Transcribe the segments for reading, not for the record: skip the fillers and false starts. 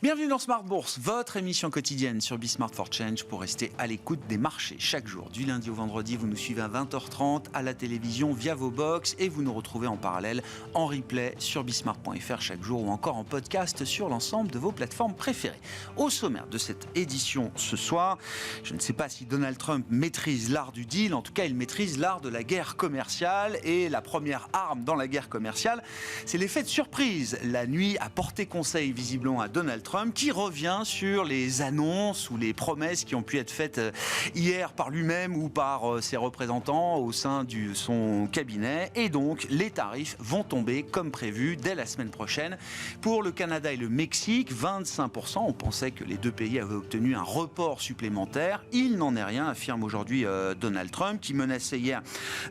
Bienvenue dans Smart Bourse, votre émission quotidienne sur Bismart for Change pour rester à l'écoute des marchés. Chaque jour, du lundi au vendredi, vous nous suivez à 20h30 à la télévision via vos box et vous nous retrouvez en parallèle en replay sur bismart.fr chaque jour ou encore en podcast sur l'ensemble de vos plateformes préférées. Au sommaire de cette édition ce soir, je ne sais pas si Donald Trump maîtrise l'art du deal, en tout cas il maîtrise l'art de la guerre commerciale et la première arme dans la guerre commerciale, c'est l'effet de surprise. La nuit a porté conseil visiblement à Donald Trump qui revient sur les annonces ou les promesses qui ont pu être faites hier par lui-même ou par ses représentants au sein de son cabinet. Et donc, les tarifs vont tomber comme prévu dès la semaine prochaine. Pour le Canada et le Mexique, 25%. On pensait que les deux pays avaient obtenu un report supplémentaire. Il n'en est rien, affirme aujourd'hui Donald Trump, qui menaçait hier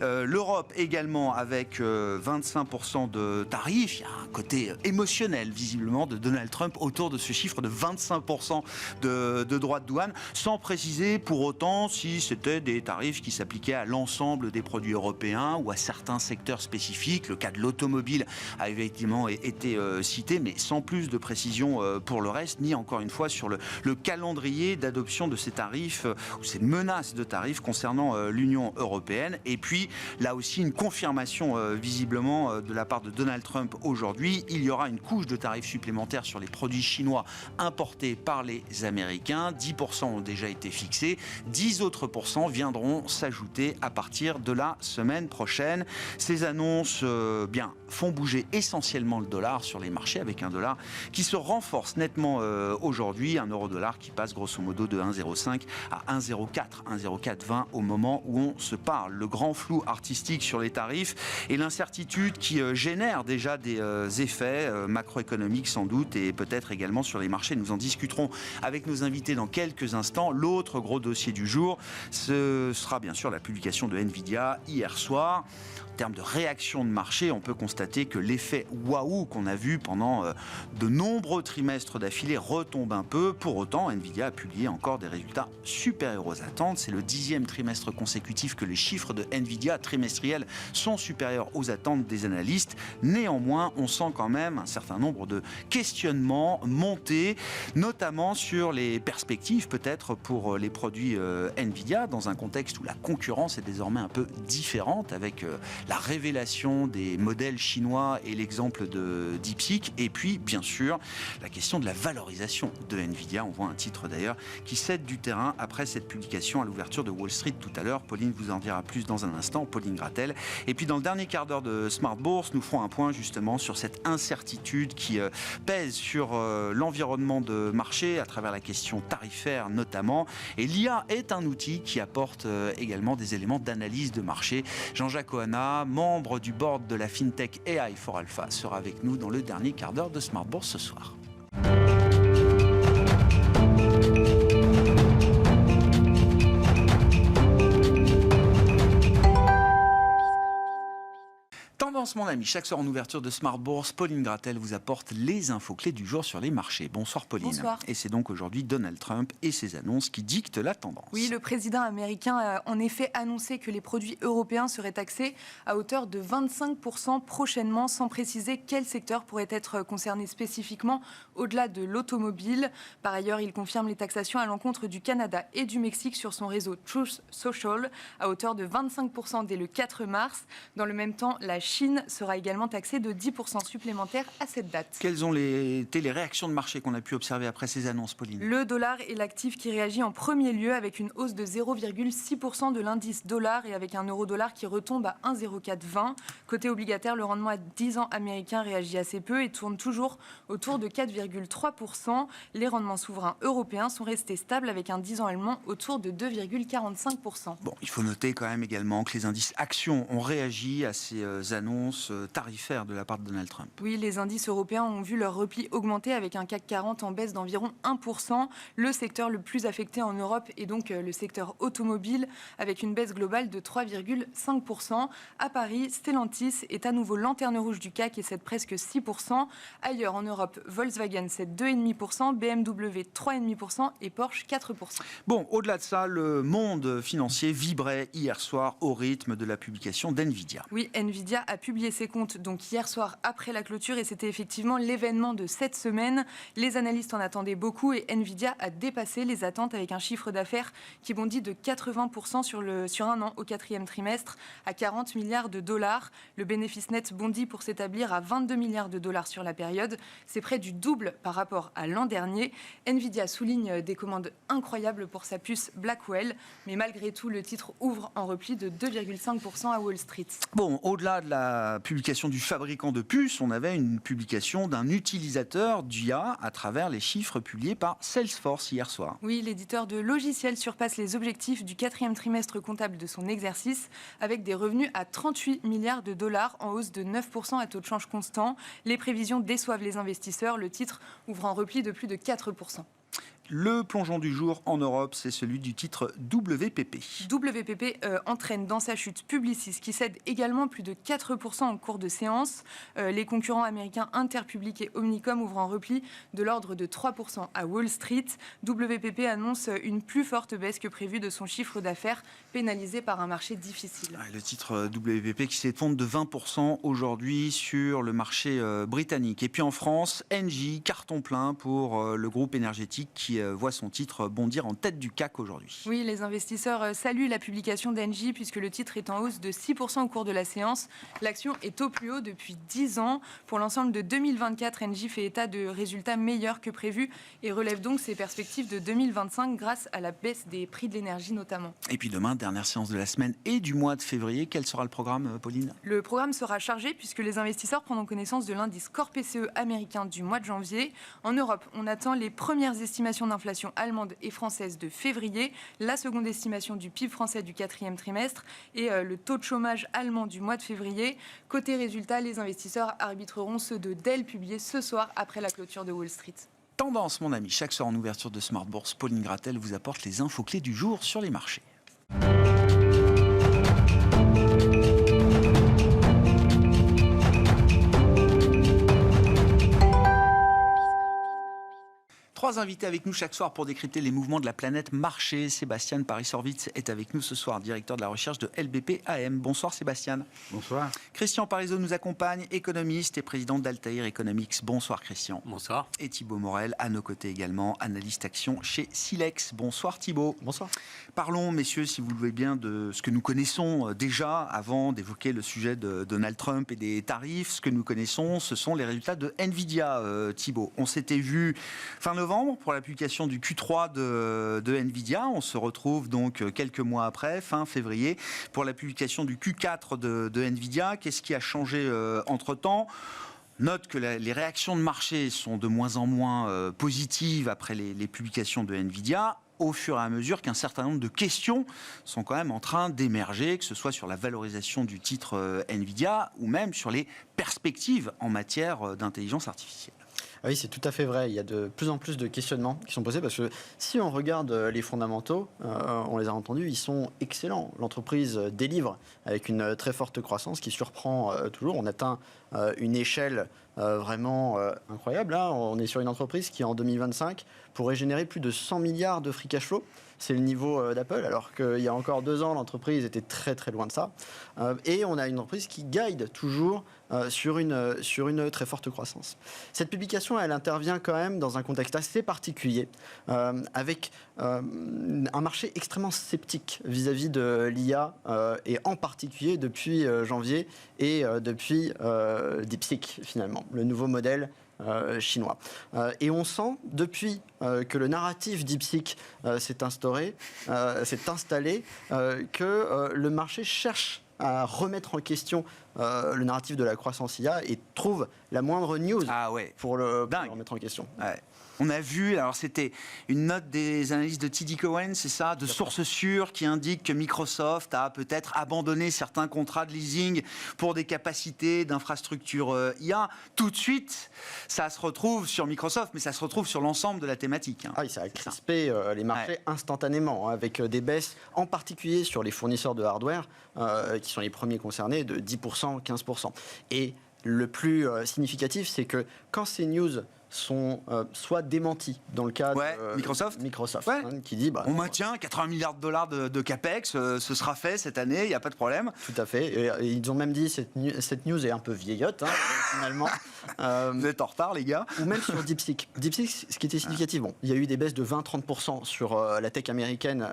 l'Europe également avec 25% de tarifs. Il y a un côté émotionnel, visiblement, de Donald Trump autour de ce chiffre de 25% de droits de douane, sans préciser pour autant si c'était des tarifs qui s'appliquaient à l'ensemble des produits européens ou à certains secteurs spécifiques. Le cas de l'automobile a effectivement été cité, mais sans plus de précision pour le reste, ni encore une fois sur le calendrier d'adoption de ces tarifs ou ces menaces de tarifs concernant l'Union européenne. Et puis, là aussi, une confirmation visiblement de la part de Donald Trump aujourd'hui. Il y aura une couche de tarifs supplémentaires sur les produits chinois importés par les Américains. 10% ont déjà été fixés. 10 autres pourcents viendront s'ajouter à partir de la semaine prochaine. Ces annonces font bouger essentiellement le dollar sur les marchés, avec un dollar qui se renforce nettement aujourd'hui. Un euro-dollar qui passe grosso modo de 1,05 à 1,04, 1,0420 au moment où on se parle. Le grand flou artistique sur les tarifs et l'incertitude qui génère déjà des effets macroéconomiques sans doute et peut-être également sur les marchés. Nous en discuterons avec nos invités dans quelques instants. L'autre gros dossier du jour, ce sera bien sûr la publication de Nvidia hier soir. En termes de réaction de marché, on peut constater que l'effet waouh qu'on a vu pendant de nombreux trimestres d'affilée retombe un peu. Pour autant, Nvidia a publié encore des résultats supérieurs aux attentes. C'est le 10e trimestre consécutif que les chiffres de Nvidia trimestriels sont supérieurs aux attentes des analystes. Néanmoins, on sent quand même un certain nombre de questionnements monter, notamment sur les perspectives peut-être pour les produits Nvidia, dans un contexte où la concurrence est désormais un peu différente, avec la révélation des modèles chinois et l'exemple de DeepSeek, et puis bien sûr la question de la valorisation de Nvidia. On voit un titre d'ailleurs qui cède du terrain après cette publication à l'ouverture de Wall Street tout à l'heure. Pauline vous en dira plus dans un instant, Pauline Gratel. Et puis dans le dernier quart d'heure de Smart Bourse, nous ferons un point justement sur cette incertitude qui pèse sur l'environnement de marché à travers la question tarifaire notamment. Et l'IA est un outil qui apporte également des éléments d'analyse de marché. Jean-Jacques Ohana, membre du board de la FinTech AI for Alpha, sera avec nous dans le dernier quart d'heure de Smart Bourse ce soir. Tendance, mon ami, chaque soir en ouverture de Smart Bourse, Pauline Gratel vous apporte les infos clés du jour sur les marchés. Bonsoir Pauline. Bonsoir. Et c'est donc aujourd'hui Donald Trump et ses annonces qui dictent la tendance. Oui, le président américain a en effet annoncé que les produits européens seraient taxés à hauteur de 25% prochainement, sans préciser quel secteur pourrait être concerné spécifiquement au-delà de l'automobile. Par ailleurs, il confirme les taxations à l'encontre du Canada et du Mexique sur son réseau Truth Social à hauteur de 25% dès le 4 mars. Dans le même temps, la Chine sera également taxée de 10% supplémentaires à cette date. Quelles ont été les réactions de marché qu'on a pu observer après ces annonces, Pauline ? Le dollar est l'actif qui réagit en premier lieu, avec une hausse de 0,6% de l'indice dollar et avec un euro-dollar qui retombe à 1,0420. Côté obligataire, le rendement à 10 ans américain réagit assez peu et tourne toujours autour de 4,3%. Les rendements souverains européens sont restés stables avec un 10 ans allemand autour de 2,45%. Bon, il faut noter quand même également que les indices actions ont réagi à ces annonces tarifaire de la part de Donald Trump. Oui, les indices européens ont vu leur repli augmenter avec un CAC 40 en baisse d'environ 1%. Le secteur le plus affecté en Europe est donc le secteur automobile avec une baisse globale de 3,5%. À Paris, Stellantis est à nouveau lanterne rouge du CAC et cède presque 6%. Ailleurs en Europe, Volkswagen cède 2,5%, BMW 3,5% et Porsche 4%. Bon, au-delà de ça, le monde financier vibrait hier soir au rythme de la publication d'Nvidia. Oui, Nvidia a publié ses comptes donc hier soir après la clôture et c'était effectivement l'événement de cette semaine. Les analystes en attendaient beaucoup et Nvidia a dépassé les attentes avec un chiffre d'affaires qui bondit de 80% sur un an au quatrième trimestre à 40 milliards de dollars. Le bénéfice net bondit pour s'établir à 22 milliards de dollars sur la période. C'est près du double par rapport à l'an dernier. Nvidia souligne des commandes incroyables pour sa puce Blackwell, mais malgré tout, le titre ouvre en repli de 2,5% à Wall Street. Bon, au-delà de la publication du fabricant de puces, on avait une publication d'un utilisateur d'IA à travers les chiffres publiés par Salesforce hier soir. Oui, l'éditeur de logiciels surpasse les objectifs du quatrième trimestre comptable de son exercice avec des revenus à 38 milliards de dollars en hausse de 9% à taux de change constant. Les prévisions déçoivent les investisseurs. Le titre ouvre en repli de plus de 4%. Le plongeon du jour en Europe, c'est celui du titre WPP. WPP entraîne dans sa chute Publicis qui cède également plus de 4% en cours de séance. Les concurrents américains Interpublic et Omnicom ouvrent en repli de l'ordre de 3% à Wall Street. WPP annonce une plus forte baisse que prévu de son chiffre d'affaires, pénalisé par un marché difficile. Le titre WPP qui s'effondre de 20% aujourd'hui sur le marché britannique. Et puis en France, Engie, carton plein pour le groupe énergétique qui voit son titre bondir en tête du CAC aujourd'hui. Oui, les investisseurs saluent la publication d'Engie puisque le titre est en hausse de 6% au cours de la séance. L'action est au plus haut depuis 10 ans. Pour l'ensemble de 2024, Engie fait état de résultats meilleurs que prévus et relève donc ses perspectives de 2025 grâce à la baisse des prix de l'énergie notamment. Et puis demain, dernière séance de la semaine et du mois de février. Quel sera le programme, Pauline ? Le programme sera chargé puisque les investisseurs prendront connaissance de l'indice Core PCE américain du mois de janvier. En Europe, on attend les premières estimations d'inflation allemande et française de février, la seconde estimation du PIB français du quatrième trimestre et le taux de chômage allemand du mois de février. Côté résultats, les investisseurs arbitreront ceux de Dell publiés ce soir après la clôture de Wall Street. Tendance, mon ami. Chaque soir en ouverture de Smart Bourse, Pauline Gratel vous apporte les infos clés du jour sur les marchés. Trois invités avec nous chaque soir pour décrypter les mouvements de la planète marché. Sébastien Paris-Horvitz est avec nous ce soir, directeur de la recherche de LBP AM. Bonsoir Sébastien. Bonsoir. Christian Parizeau nous accompagne, économiste et président d'Altair Economics. Bonsoir Christian. Bonsoir. Et Thibaut Morel, à nos côtés également, analyste action chez Silex. Bonsoir Thibaut. Bonsoir. Parlons, messieurs, si vous le voulez bien, de ce que nous connaissons déjà avant d'évoquer le sujet de Donald Trump et des tarifs. Ce que nous connaissons, ce sont les résultats de Nvidia, Thibaut. On s'était vu fin novembre pour la publication du Q3 de Nvidia. On se retrouve donc quelques mois après, fin février, pour la publication du Q4 de Nvidia. Qu'est-ce qui a changé entre-temps ? Note que les réactions de marché sont de moins en moins positives après les publications de Nvidia, au fur et à mesure qu'un certain nombre de questions sont quand même en train d'émerger, que ce soit sur la valorisation du titre Nvidia ou même sur les perspectives en matière d'intelligence artificielle. Ah oui, c'est tout à fait vrai. Il y a de plus en plus de questionnements qui sont posés parce que si on regarde les fondamentaux, on les a entendus, ils sont excellents. L'entreprise délivre avec une très forte croissance qui surprend toujours. On atteint une échelle vraiment incroyable. Là, on est sur une entreprise qui, en 2025, pourrait générer plus de 100 milliards de free cash flow. C'est le niveau d'Apple, alors qu'il y a encore 2 ans, l'entreprise était très très loin de ça. Et on a une entreprise qui guide toujours sur une très forte croissance. Cette publication, elle intervient quand même dans un contexte assez particulier, avec un marché extrêmement sceptique vis-à-vis de l'IA, et en particulier depuis janvier et depuis DeepSeek, finalement, le nouveau modèle chinois. Et on sent, depuis que le narratif DeepSeek s'est installé, que le marché cherche à remettre en question le narratif de la croissance IA et trouve la moindre news pour le remettre en question. Ouais. On a vu, alors c'était une note des analystes de TD Cowen, c'est ça, de sources sûres qui indiquent que Microsoft a peut-être abandonné certains contrats de leasing pour des capacités d'infrastructure IA. Tout de suite, ça se retrouve sur Microsoft, mais ça se retrouve sur l'ensemble de la thématique. Ah oui, ça a crispé les marchés instantanément, avec des baisses, en particulier sur les fournisseurs de hardware, qui sont les premiers concernés, de 10%, 15%. Et le plus significatif, c'est que quand ces news sont soit démentis dans le cas de Microsoft, qui dit on maintient 80 milliards de dollars de capex, ce sera fait cette année, il n'y a pas de problème. Tout à fait. Et ils ont même dit cette news est un peu vieillotte finalement. Vous êtes en retard les gars. Ou même sur DeepSeek. DeepSeek, ce qui était significatif, il y a eu des baisses de 20-30% sur la tech américaine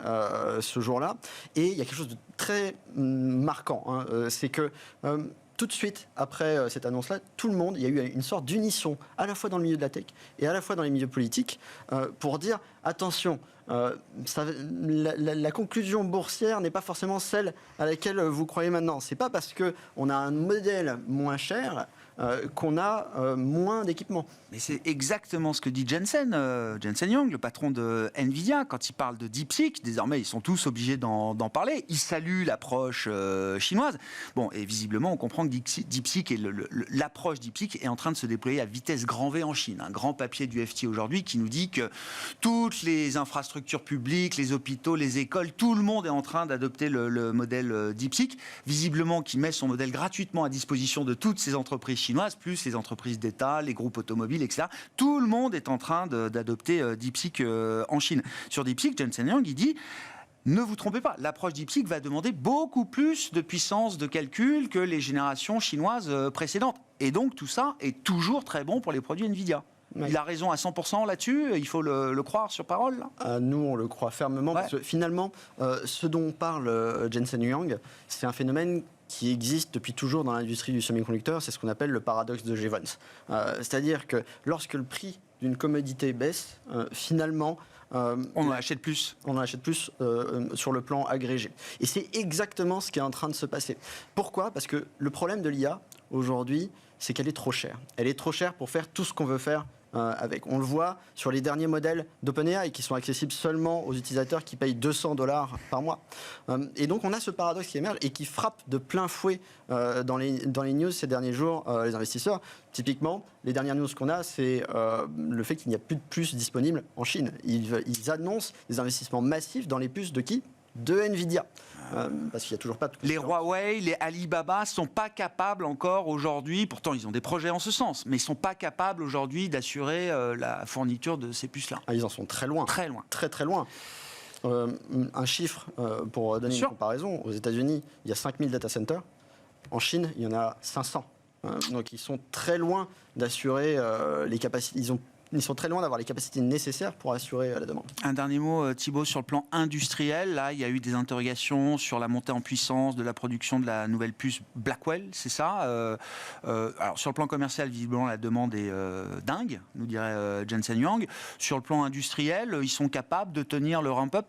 ce jour-là, et il y a quelque chose de très marquant, c'est que tout de suite, après cette annonce-là, tout le monde, il y a eu une sorte d'unisson, à la fois dans le milieu de la tech et à la fois dans les milieux politiques, pour dire, attention, la conclusion boursière n'est pas forcément celle à laquelle vous croyez maintenant. C'est pas parce qu'on a un modèle moins cher qu'on a moins d'équipements. Mais c'est exactement ce que dit Jensen Huang, le patron de Nvidia, quand il parle de DeepSeek. Désormais, ils sont tous obligés d'en parler. Il salue l'approche chinoise. Bon, et visiblement, on comprend que DeepSeek et l'approche DeepSeek est en train de se déployer à vitesse grand V en Chine. Un grand papier du FT aujourd'hui qui nous dit que toutes les infrastructures publiques, les hôpitaux, les écoles, tout le monde est en train d'adopter le modèle DeepSeek. Visiblement, qui met son modèle gratuitement à disposition de toutes ces entreprises chinoises, plus les entreprises d'État, les groupes automobiles, etc. Tout le monde est en train d'adopter DeepSeek en Chine. Sur DeepSeek, Jensen Huang, il dit... Ne vous trompez pas, l'approche DeepSeek va demander beaucoup plus de puissance de calcul que les générations chinoises précédentes. Et donc tout ça est toujours très bon pour les produits Nvidia. Oui. Il a raison à 100% là-dessus, il faut le croire sur parole là. Nous, on le croit fermement, parce que finalement, ce dont parle Jensen Huang, c'est un phénomène qui existe depuis toujours dans l'industrie du semi-conducteur, c'est ce qu'on appelle le paradoxe de Jevons. C'est-à-dire que lorsque le prix d'une commodité baisse, finalement... on en achète plus. On en achète plus sur le plan agrégé. Et c'est exactement ce qui est en train de se passer. Pourquoi ? Parce que le problème de l'IA, aujourd'hui, c'est qu'elle est trop chère. Elle est trop chère pour faire tout ce qu'on veut faire avec. On le voit sur les derniers modèles d'OpenAI qui sont accessibles seulement aux utilisateurs qui payent $200 par mois. Et donc on a ce paradoxe qui émerge et qui frappe de plein fouet dans les news ces derniers jours les investisseurs. Typiquement, les dernières news qu'on a, c'est le fait qu'il n'y a plus de puces disponibles en Chine. Ils annoncent des investissements massifs dans les puces de qui ? De Nvidia. Parce qu'il n'y a toujours pas de... Les Huawei, les Alibaba ne sont pas capables encore aujourd'hui, pourtant ils ont des projets en ce sens, mais ils ne sont pas capables aujourd'hui d'assurer la fourniture de ces puces-là. Ils en sont très loin. Très loin. Très très loin. Un chiffre, pour donner une comparaison, aux États-Unis, il y a 5000 data centers. En Chine, il y en a 500. Donc ils sont très loin d'assurer les capacités. Ils sont très loin d'avoir les capacités nécessaires pour assurer la demande. Un dernier mot, Thibaut, sur le plan industriel. Là, il y a eu des interrogations sur la montée en puissance de la production de la nouvelle puce Blackwell, c'est ça alors, sur le plan commercial, visiblement, la demande est dingue, nous dirait Jensen Huang. Sur le plan industriel, ils sont capables de tenir le ramp-up ?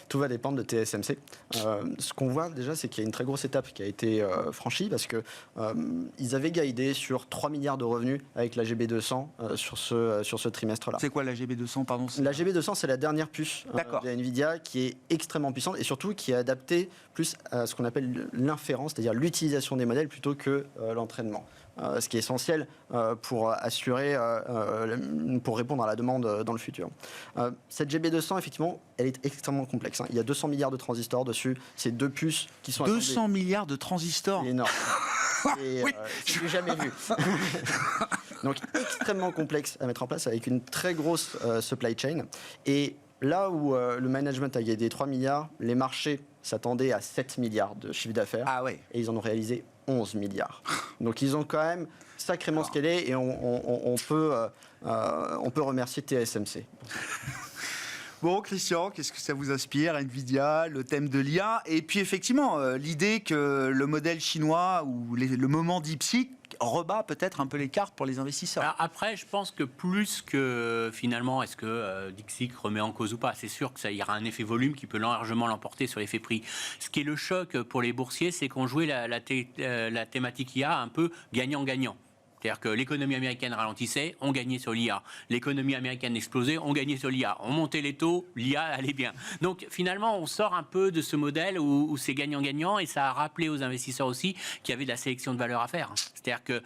Tout va dépendre de TSMC. Ce qu'on voit déjà, c'est qu'il y a une très grosse étape qui a été franchie parce qu'ils avaient guidé sur 3 milliards de revenus avec la GB200 sur ce trimestre-là. C'est quoi la GB200, pardon ? La GB200, c'est la dernière puce de Nvidia qui est extrêmement puissante et surtout qui est adaptée plus à ce qu'on appelle l'inférence, c'est-à-dire l'utilisation des modèles plutôt que l'entraînement. Ce qui est essentiel pour assurer, pour répondre à la demande dans le futur. Cette GB200, effectivement, elle est extrêmement complexe. Il y a 200 milliards de transistors dessus. C'est deux puces qui sont... 200 milliards de transistors ? C'est énorme. Je l'ai jamais vu. Donc, extrêmement complexe à mettre en place avec une très grosse supply chain. Et là où le management a gagné 3 milliards, les marchés s'attendaient à 7 milliards de chiffre d'affaires. Ah ouais. Et ils en ont réalisé 11 milliards. Donc ils ont quand même sacrément scalé et on peut remercier TSMC. Bon, Christian, qu'est-ce que ça vous inspire, Nvidia, le thème de l'IA ? Et puis effectivement, l'idée que le modèle chinois ou le moment DeepSeek rebat peut-être un peu les cartes pour les investisseurs. Alors après, je pense que plus que finalement, est-ce que DeepSeek remet en cause ou pas, c'est sûr que ça ira un effet volume qui peut largement l'emporter sur l'effet prix. Ce qui est le choc pour les boursiers, c'est qu'on jouait la thématique IA un peu gagnant-gagnant. C'est-à-dire que l'économie américaine ralentissait, on gagnait sur l'IA. L'économie américaine explosait, on gagnait sur l'IA. On montait les taux, l'IA allait bien. Donc finalement, on sort un peu de ce modèle où c'est gagnant-gagnant et ça a rappelé aux investisseurs aussi qu'il y avait de la sélection de valeur à faire. C'est-à-dire que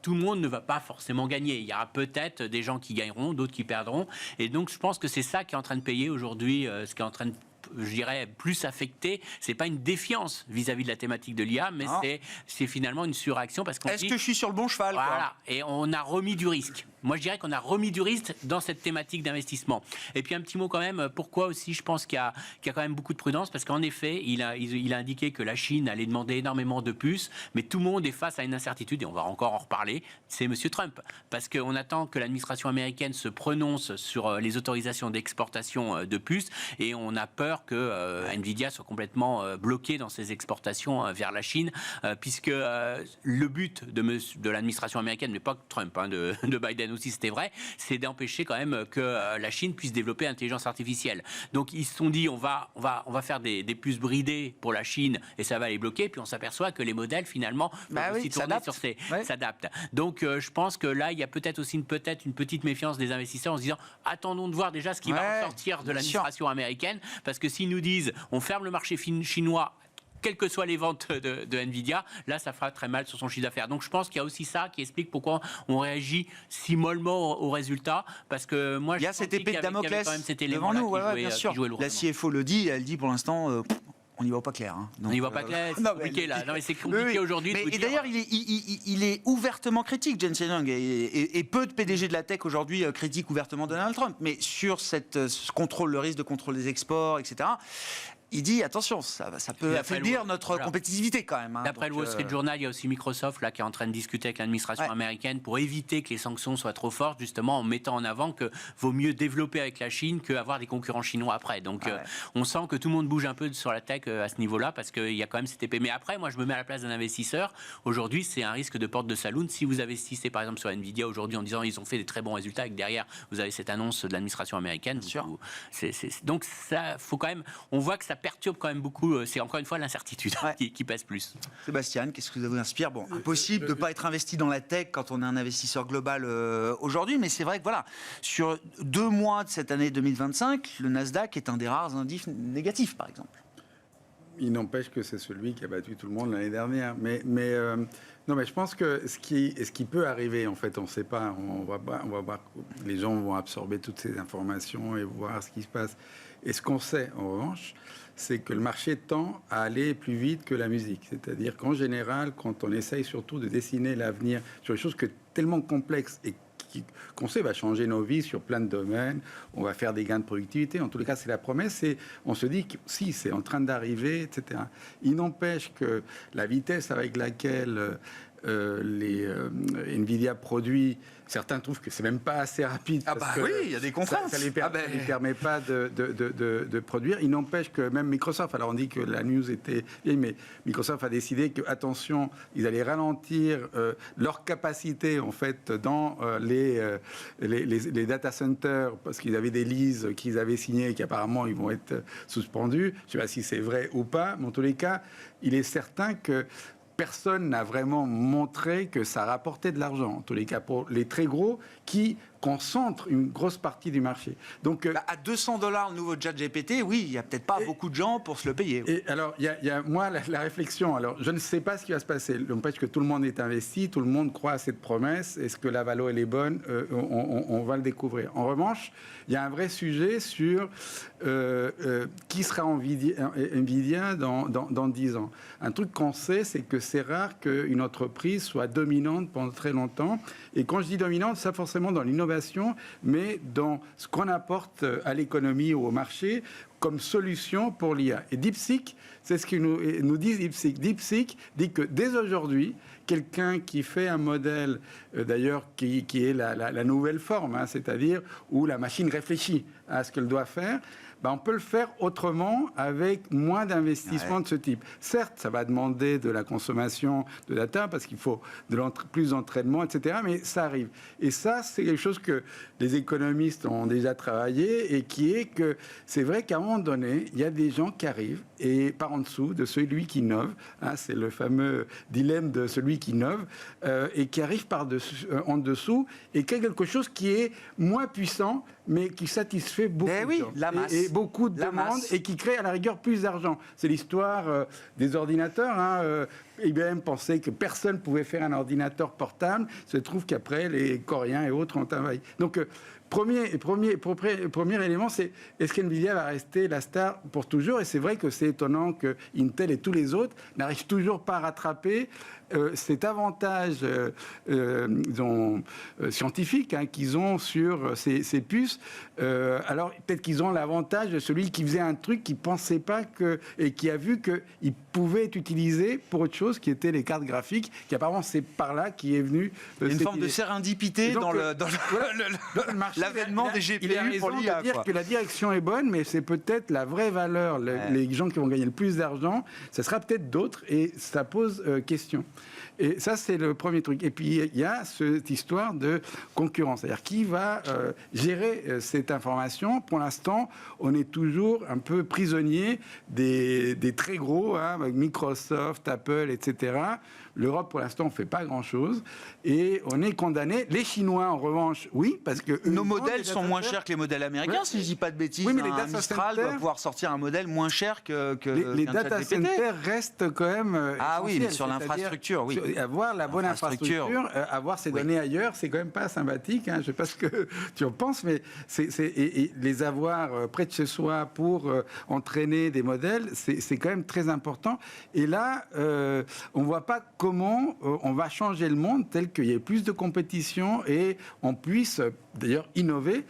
tout le monde ne va pas forcément gagner. Il y aura peut-être des gens qui gagneront, d'autres qui perdront. Et donc je pense que c'est ça qui est en train de payer aujourd'hui, ce qui est en train de je dirais, plus affecté. C'est pas une défiance vis-à-vis de la thématique de l'IA, mais c'est finalement une surréaction parce qu'on Est-ce que je suis sur le bon cheval, voilà, et on a remis du risque. Moi, je dirais qu'on a remis du risque dans cette thématique d'investissement. Et puis, un petit mot quand même, pourquoi aussi je pense qu'il y a quand même beaucoup de prudence, parce qu'en effet, il a indiqué que la Chine allait demander énormément de puces, mais tout le monde est face à une incertitude, et on va encore en reparler, c'est M. Trump. Parce qu'on attend que l'administration américaine se prononce sur les autorisations d'exportation de puces, et on a peur que Nvidia soit complètement bloqué dans ses exportations vers la Chine, puisque le but de l'administration américaine, mais pas que Trump, de Biden aussi c'était vrai, c'est d'empêcher quand même que la Chine puisse développer l'intelligence artificielle. Donc ils se sont dit on va faire des puces bridées pour la Chine et ça va les bloquer, puis on s'aperçoit que les modèles finalement aussi tourner sur s'adaptent. Donc je pense que là il y a peut-être aussi une petite méfiance des investisseurs en se disant attendons de voir déjà ce qui va en sortir de l'administration américaine, parce que s'ils nous disent on ferme le marché chinois, quelles que soient les ventes de Nvidia, là, ça fera très mal sur son chiffre d'affaires. Donc, je pense qu'il y a aussi ça qui explique pourquoi on réagit si mollement aux résultats. Parce que moi, il y a cette épée de Damoclès devant nous, bien sûr. La CFO le dit, elle dit pour l'instant... on n'y voit pas clair. Donc, on n'y voit pas clair, c'est compliqué là. Non, mais c'est compliqué aujourd'hui. Et d'ailleurs, il est ouvertement critique, Jensen Huang, et peu de PDG de la tech aujourd'hui critiquent ouvertement Donald Trump. Mais sur le risque de contrôle des exports, etc., il dit attention, ça peut affaiblir notre compétitivité quand même. D'après le Wall Street Journal, il y a aussi Microsoft là, qui est en train de discuter avec l'administration américaine pour éviter que les sanctions soient trop fortes, justement en mettant en avant que vaut mieux développer avec la Chine qu'avoir des concurrents chinois après. Donc on sent que tout le monde bouge un peu sur la tech à ce niveau-là parce qu'il y a quand même cette épée. Mais après, moi je me mets à la place d'un investisseur. Aujourd'hui, c'est un risque de porte de saloon. Si vous investissez par exemple sur Nvidia aujourd'hui en disant ils ont fait des très bons résultats et que derrière vous avez cette annonce de l'administration américaine, donc ça, faut quand même, on voit que ça perturbe quand même beaucoup. C'est encore une fois l'incertitude qui pèse plus. Sébastien, qu'est-ce que ça vous inspire? Bon, impossible de ne pas être investi dans la tech quand on est un investisseur global aujourd'hui, mais c'est vrai que voilà, sur 2 mois de cette année 2025, le Nasdaq est un des rares indices négatifs, par exemple. Il n'empêche que c'est celui qui a battu tout le monde l'année dernière. Mais je pense que ce qui peut arriver, en fait, on ne sait pas. On va voir, les gens vont absorber toutes ces informations et voir ce qui se passe. Et ce qu'on sait, en revanche, c'est que le marché tend à aller plus vite que la musique. C'est-à-dire qu'en général, quand on essaye surtout de dessiner l'avenir sur des choses tellement complexes et qu'on sait va changer nos vies sur plein de domaines, on va faire des gains de productivité, en tous les cas c'est la promesse, et on se dit que si, c'est en train d'arriver, etc. Il n'empêche que la vitesse avec laquelle Nvidia produit, certains trouvent que c'est même pas assez rapide. Oui, il y a des contraintes. Ça ne les permet pas de produire. Il n'empêche que même Microsoft, alors on dit que la news était vieille, mais Microsoft a décidé que, attention, ils allaient ralentir leur capacité, en fait, dans les data centers, parce qu'ils avaient des leases qu'ils avaient signées et qu'apparemment ils vont être suspendus. Je ne sais pas si c'est vrai ou pas, mais en tous les cas, il est certain que personne n'a vraiment montré que ça rapportait de l'argent, en tous les cas pour les très gros qui concentrent une grosse partie du marché. Donc, à $200 le nouveau ChatGPT, oui, il n'y a peut-être pas beaucoup de gens pour se le payer. Et alors, il y a moi, la réflexion, alors je ne sais pas ce qui va se passer. N'empêche que tout le monde est investi, tout le monde croit à cette promesse. Est-ce que la valo, elle est bonne? On va le découvrir. En revanche, il y a un vrai sujet sur qui sera Nvidia dans 10 ans. Un truc qu'on sait, c'est que c'est rare qu'une entreprise soit dominante pendant très longtemps. Et quand je dis dominante, ça forcément dans l'innovation, mais dans ce qu'on apporte à l'économie ou au marché comme solution pour l'IA. Et DeepSeek, c'est ce que nous dit DeepSeek. DeepSeek dit que dès aujourd'hui, quelqu'un qui fait un modèle, d'ailleurs, qui est la nouvelle forme, c'est-à-dire où la machine réfléchit à ce qu'elle doit faire, on peut le faire autrement avec moins d'investissement de ce type. Certes, ça va demander de la consommation de data parce qu'il faut plus d'entraînement, etc. Mais ça arrive. Et ça, c'est quelque chose que les économistes ont déjà travaillé et qui est que c'est vrai qu'à un moment donné, il y a des gens qui arrivent et par en dessous de celui qui innove, c'est le fameux dilemme de celui qui innove, et qui arrive en dessous et qui a quelque chose qui est moins puissant mais qui satisfait beaucoup de gens. La masse. Et beaucoup de demandes et qui crée à la rigueur plus d'argent. C'est l'histoire des ordinateurs. IBM pensait que personne ne pouvait faire un ordinateur portable. Il se trouve qu'après, les Coréens et autres ont envahi. Donc, Premier élément, c'est est-ce qu'NVIDIA va rester la star pour toujours? Et c'est vrai que c'est étonnant que Intel et tous les autres n'arrivent toujours pas à rattraper cet avantage scientifique qu'ils ont sur ces puces. Alors peut-être qu'ils ont l'avantage de celui qui faisait un truc qu'il ne pensait pas et qui a vu qu'il pouvait être utilisé pour autre chose, qui était les cartes graphiques, qui apparemment c'est par là qui est venu... une forme de sérendipité dans l'avènement des GPU pour l'IA. Dire que la direction est bonne, mais c'est peut-être la vraie valeur. Les gens qui vont gagner le plus d'argent, ce sera peut-être d'autres, et ça pose question. Et ça, c'est le premier truc. Et puis, il y a cette histoire de concurrence. C'est-à-dire, qui va gérer cette information? Pour l'instant, on est toujours un peu prisonnier des très gros, avec Microsoft, Apple, etc. L'Europe, pour l'instant, on ne fait pas grand-chose. Et on est condamné. Les Chinois, en revanche, oui, parce que... Nos modèles sont moins chers que les modèles américains, si je ne dis pas de bêtises. Oui, mais les un data Mistral centers, doit pouvoir sortir un modèle moins cher que les data centers restent quand même Ah oui, mais sur l'infrastructure, oui. Avoir la bonne infrastructure, avoir ces données ailleurs, c'est quand même pas sympathique. Je ne sais pas ce que tu en penses, mais et les avoir près de chez soi pour entraîner des modèles, c'est quand même très important. Et là, on ne voit pas comment on va changer le monde tel qu'il y ait plus de compétition et on puisse d'ailleurs innover.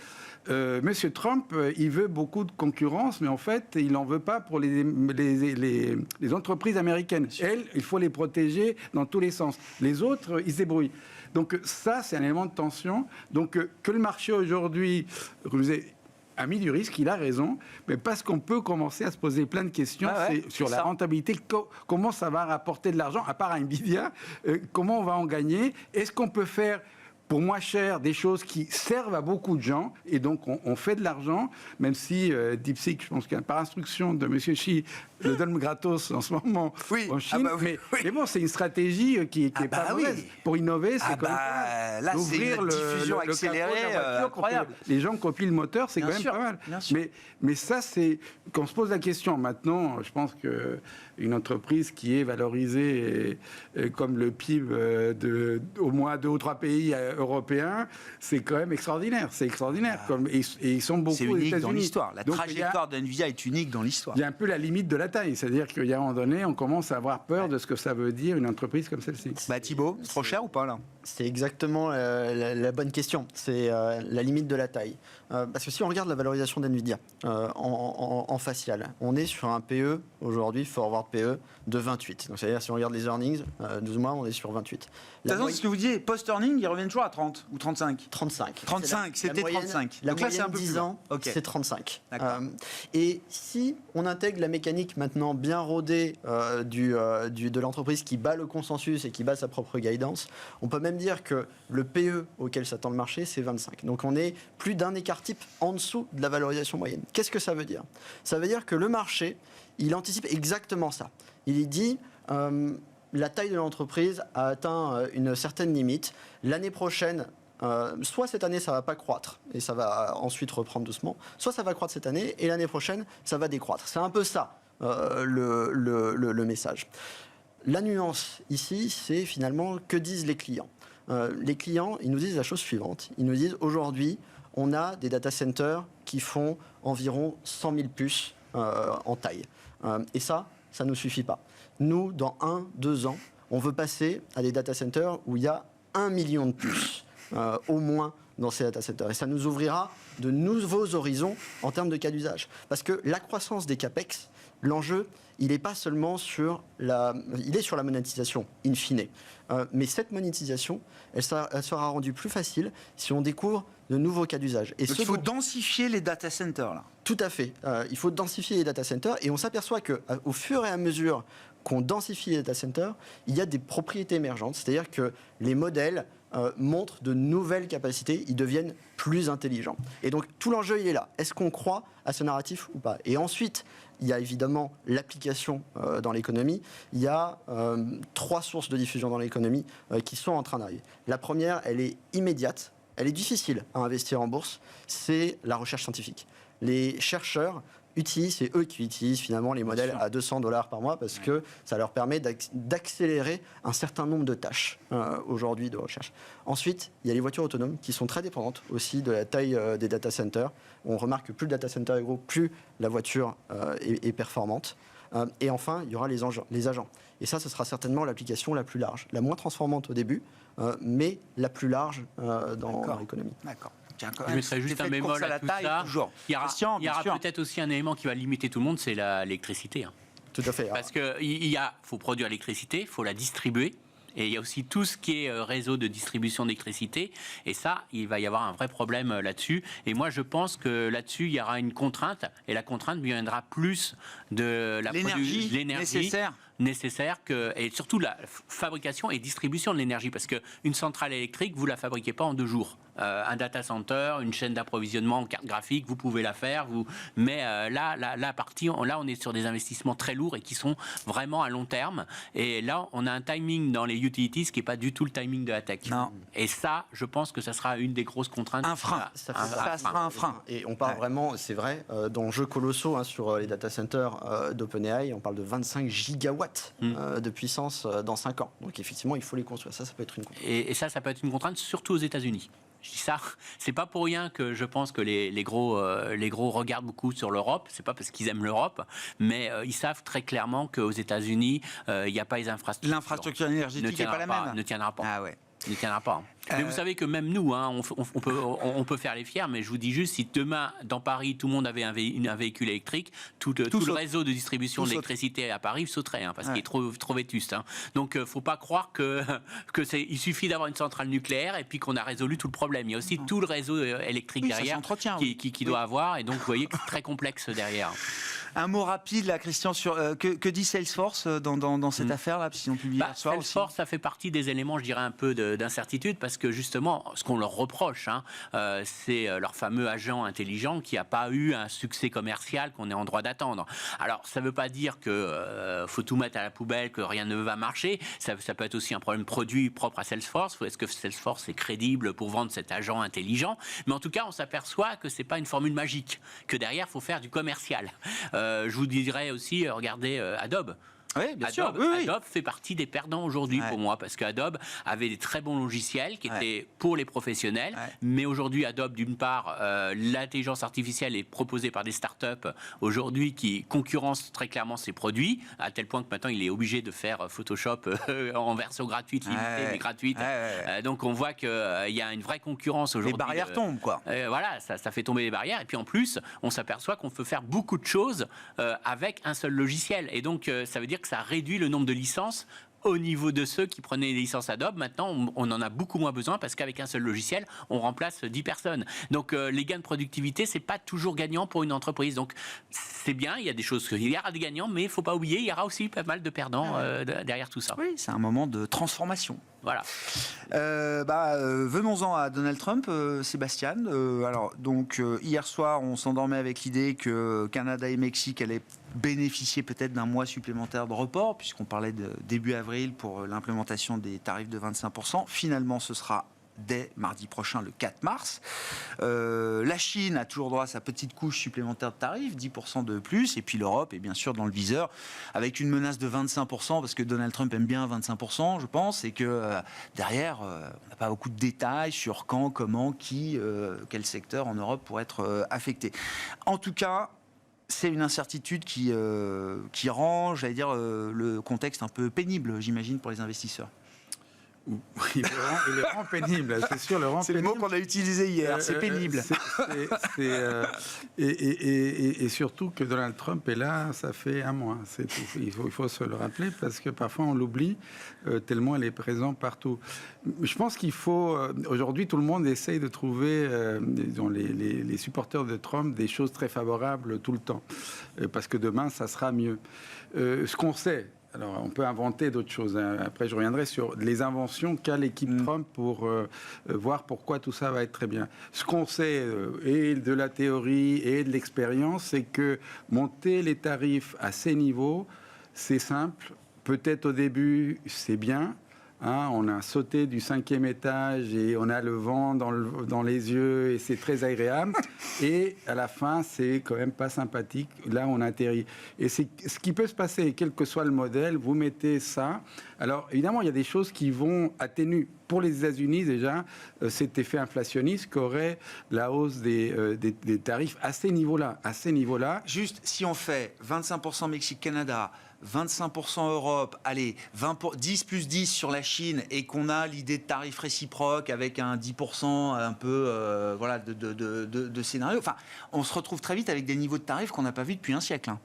Monsieur Trump, il veut beaucoup de concurrence, mais en fait, il n'en veut pas pour les entreprises américaines. Elles, il faut les protéger dans tous les sens. Les autres, ils se débrouillent. Donc ça, c'est un élément de tension. Donc que le marché aujourd'hui, comme je disais, a mis du risque, il a raison, mais parce qu'on peut commencer à se poser plein de questions sur la rentabilité, comment ça va rapporter de l'argent, à part à Nvidia, comment on va en gagner, est-ce qu'on peut faire pour moins cher des choses qui servent à beaucoup de gens, et donc on fait de l'argent, même si DeepSeek, je pense que par instruction de M. Xi, le donne gratos en ce moment en Chine, mais bon, c'est une stratégie qui est pas mauvaise. Pour innover, c'est quand même pas mal. Là, c'est une diffusion accélérée incroyable. Les gens copient le moteur, c'est quand même pas mal. Mais ça, c'est... Quand on se pose la question maintenant, je pense qu'une entreprise qui est valorisée comme le PIB au moins 2 ou 3 pays européens, c'est quand même extraordinaire. C'est extraordinaire. Et ils sont beaucoup aux États-Unis. C'est unique dans l'histoire. La trajectoire d'NVIDIA est unique dans l'histoire. Il y a un peu la limite de la taille. C'est-à-dire qu'il y a un moment donné, on commence à avoir peur de ce que ça veut dire une entreprise comme celle-ci. Thibaut, trop cher ou pas là? C'est exactement la bonne question. C'est la limite de la taille. Parce que si on regarde la valorisation d'NVIDIA en facial, on est sur un PE aujourd'hui, forward PE, de 28. Donc c'est-à-dire si on regarde les earnings, 12 mois, on est sur 28. De toute façon, ce que vous dites, post-earning, ils reviennent toujours à 30 ou 35 35. 35, c'était 35. La Donc là, moyenne c'est un peu 10 plus ans, long. Okay. c'est 35. D'accord. Et si on intègre la mécanique maintenant bien rodée de l'entreprise qui bat le consensus et qui bat sa propre guidance, on peut même dire que le PE auquel s'attend le marché, c'est 25. Donc on est plus d'un écart type en dessous de la valorisation moyenne. Qu'est-ce que ça veut dire? Ça veut dire que le marché, il anticipe exactement ça. Il dit... la taille de l'entreprise a atteint une certaine limite. L'année prochaine, soit cette année, ça ne va pas croître et ça va ensuite reprendre doucement, soit ça va croître cette année et l'année prochaine, ça va décroître. C'est un peu ça, le message. La nuance ici, c'est finalement que disent les clients. Les clients, ils nous disent la chose suivante. Ils nous disent aujourd'hui, on a des data centers qui font environ 100 000 puces en taille. Et ça ne nous suffit pas. Nous, dans 1-2 ans, on veut passer à des data centers où il y a 1 million de puces, au moins, dans ces data centers. Et ça nous ouvrira de nouveaux horizons en termes de cas d'usage. Parce que la croissance des CAPEX, l'enjeu, il n'est pas seulement sur il est sur la monétisation, in fine. Mais cette monétisation, elle sera rendue plus facile si on découvre de nouveaux cas d'usage. Donc il faut densifier les data centers, là. Tout à fait. Il faut densifier les data centers et on s'aperçoit qu'au fur et à mesure qu'on densifie les data centers, il y a des propriétés émergentes. C'est-à-dire que les modèles montrent de nouvelles capacités, ils deviennent plus intelligents. Et donc tout l'enjeu, il est là. Est-ce qu'on croit à ce narratif ou pas? Et ensuite, il y a évidemment l'application dans l'économie. Il y a 3 sources de diffusion dans l'économie qui sont en train d'arriver. La première, elle est immédiate. Elle est difficile à investir en bourse. C'est la recherche scientifique. Les chercheurs c'est eux qui utilisent finalement les modèles à $200 par mois parce que ça leur permet d'accélérer un certain nombre de tâches aujourd'hui de recherche. Ensuite, il y a les voitures autonomes qui sont très dépendantes aussi de la taille des data centers. On remarque que plus le data center est gros, plus la voiture est performante. Et enfin, il y aura les agents. Et ça, ce sera certainement l'application la plus large, la moins transformante au début, mais la plus large dans l'économie. D'accord. Je mettrais juste un bémol à tout ça. Il y aura peut-être aussi un élément qui va limiter tout le monde, c'est l'électricité. Hein. Tout à fait. Parce qu'il faut produire l'électricité, il faut la distribuer. Et il y a aussi tout ce qui est réseau de distribution d'électricité. Et ça, il va y avoir un vrai problème là-dessus. Et moi, je pense que là-dessus, il y aura une contrainte. Et la contrainte viendra plus de l'énergie nécessaire et surtout la fabrication et distribution de l'énergie. Parce qu'une centrale électrique, vous ne la fabriquez pas en 2 jours. Un data center, une chaîne d'approvisionnement en carte graphique, vous pouvez la faire. Mais là, on est sur des investissements très lourds et qui sont vraiment à long terme. Et là, on a un timing dans les utilities qui n'est pas du tout le timing de la tech. Non. Et ça, je pense que ça sera une des grosses contraintes. Un frein. Ça sera un frein. Et on parle vraiment, c'est vrai, d'enjeux colossaux sur les data centers d'OpenAI. On parle de 25 gigawatts de puissance dans 5 ans. Donc effectivement, il faut les construire. Ça peut être une contrainte. Et ça peut être une contrainte surtout aux États-Unis. Je dis ça, c'est pas pour rien que je pense que les gros regardent beaucoup sur l'Europe. C'est pas parce qu'ils aiment l'Europe, mais ils savent très clairement qu'aux États-Unis, il n'y a pas les infrastructures. L'infrastructure énergétique n'est pas la même. Ne tiendra pas. Ah ouais. Il ne tiendra pas. Mais vous savez que même nous, on peut faire les fiers, mais je vous dis juste, si demain, dans Paris, tout le monde avait un véhicule électrique, tout le réseau de distribution d'électricité à Paris sauterait, parce qu'il est trop vétuste. Donc, il ne faut pas croire il suffit d'avoir une centrale nucléaire et puis qu'on a résolu tout le problème. Il y a aussi tout le réseau électrique derrière qui doit avoir, et donc, vous voyez que c'est très complexe derrière. Un mot rapide, là, Christian, sur que dit Salesforce dans cette affaire-là, parce qu'ils ont publié hier soir Salesforce, aussi. ça fait partie des éléments, je dirais, un peu d'incertitude, parce que justement, ce qu'on leur reproche, c'est leur fameux agent intelligent qui n'a pas eu un succès commercial qu'on est en droit d'attendre. Alors, ça ne veut pas dire qu'il faut tout mettre à la poubelle, que rien ne va marcher. Ça peut être aussi un problème produit propre à Salesforce. Est-ce que Salesforce est crédible pour vendre cet agent intelligent? Mais en tout cas, on s'aperçoit que ce n'est pas une formule magique, que derrière, il faut faire du commercial. Je vous dirais aussi, regardez Adobe. Oui, bien sûr. Adobe fait partie des perdants aujourd'hui pour moi, parce qu'Adobe avait des très bons logiciels qui étaient pour les professionnels, mais aujourd'hui Adobe, d'une part, l'intelligence artificielle est proposée par des startups aujourd'hui qui concurrencent très clairement ses produits, à tel point que maintenant il est obligé de faire Photoshop en version gratuite, limitée mais gratuite. Donc on voit qu'il y a une vraie concurrence aujourd'hui. Les barrières tombent, quoi. Voilà, ça fait tomber les barrières, et puis en plus, on s'aperçoit qu'on peut faire beaucoup de choses avec un seul logiciel, et donc ça veut dire que ça réduit le nombre de licences au niveau de ceux qui prenaient les licences Adobe. Maintenant, on en a beaucoup moins besoin parce qu'avec un seul logiciel, on remplace 10 personnes. Donc, les gains de productivité, c'est pas toujours gagnant pour une entreprise. Donc, c'est bien, il y a des choses, il y aura des gagnants, mais il faut pas oublier, il y aura aussi pas mal de perdants derrière tout ça. Oui, c'est un moment de transformation. Voilà. Venons-en à Donald Trump, Sébastien. Hier soir, on s'endormait avec l'idée que Canada et Mexique allaient bénéficier peut-être d'un mois supplémentaire de report, puisqu'on parlait de début avril pour l'implémentation des tarifs de 25%. Finalement, ce sera dès mardi prochain, le 4 mars. La Chine a toujours droit à sa petite couche supplémentaire de tarifs, 10% de plus, et puis l'Europe est bien sûr dans le viseur, avec une menace de 25%, parce que Donald Trump aime bien 25%, je pense, et que derrière, on n'a pas beaucoup de détails sur quand, comment, qui, quel secteur en Europe pourrait être affecté. En tout cas, c'est une incertitude qui rend, j'allais dire, le contexte un peu pénible, j'imagine, pour les investisseurs. Il le rend pénible, c'est sûr, le rend c'est pénible. Le mot qu'on a utilisé hier, c'est pénible. Et surtout que Donald Trump est là, ça fait un mois. Il faut se le rappeler, parce que parfois on l'oublie, tellement elle est présente partout. Je pense qu'il faut... Aujourd'hui, tout le monde essaye de trouver, disons, les supporters de Trump, des choses très favorables tout le temps, parce que demain, ça sera mieux. Ce qu'on sait... Alors, on peut inventer d'autres choses. Après, je reviendrai sur les inventions qu'a l'équipe Trump pour voir pourquoi tout ça va être très bien. Ce qu'on sait, et de la théorie et de l'expérience, c'est que monter les tarifs à ces niveaux, c'est simple. Peut-être au début, c'est bien. Hein, on a sauté du 5e étage et on a le vent dans les yeux et c'est très agréable. Et à la fin, c'est quand même pas sympathique. Là, on atterrit. Et c'est ce qui peut se passer, quel que soit le modèle, vous mettez ça. Alors, évidemment, il y a des choses qui vont atténuer. Pour les États-Unis, déjà, cet effet inflationniste qu'aurait la hausse des tarifs à ces niveaux-là. Juste, si on fait 25% Mexique-Canada, 25% Europe, allez, 10 plus 10 sur la Chine et qu'on a l'idée de tarifs réciproques avec un 10% un peu voilà, de scénario, enfin, on se retrouve très vite avec des niveaux de tarifs qu'on n'a pas vus depuis un siècle. Hein.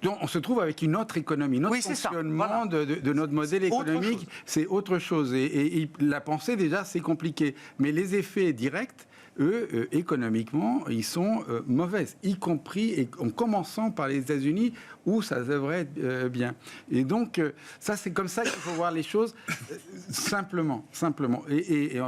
Donc, on se trouve avec une autre économie, notre fonctionnement de notre modèle économique, c'est autre chose. Et la pensée, déjà, c'est compliqué. Mais les effets directs, eux, économiquement, ils sont mauvais, y compris et en commençant par les États-Unis, où ça devrait être bien. Et donc, ça, c'est comme ça qu'il faut voir les choses, simplement. Et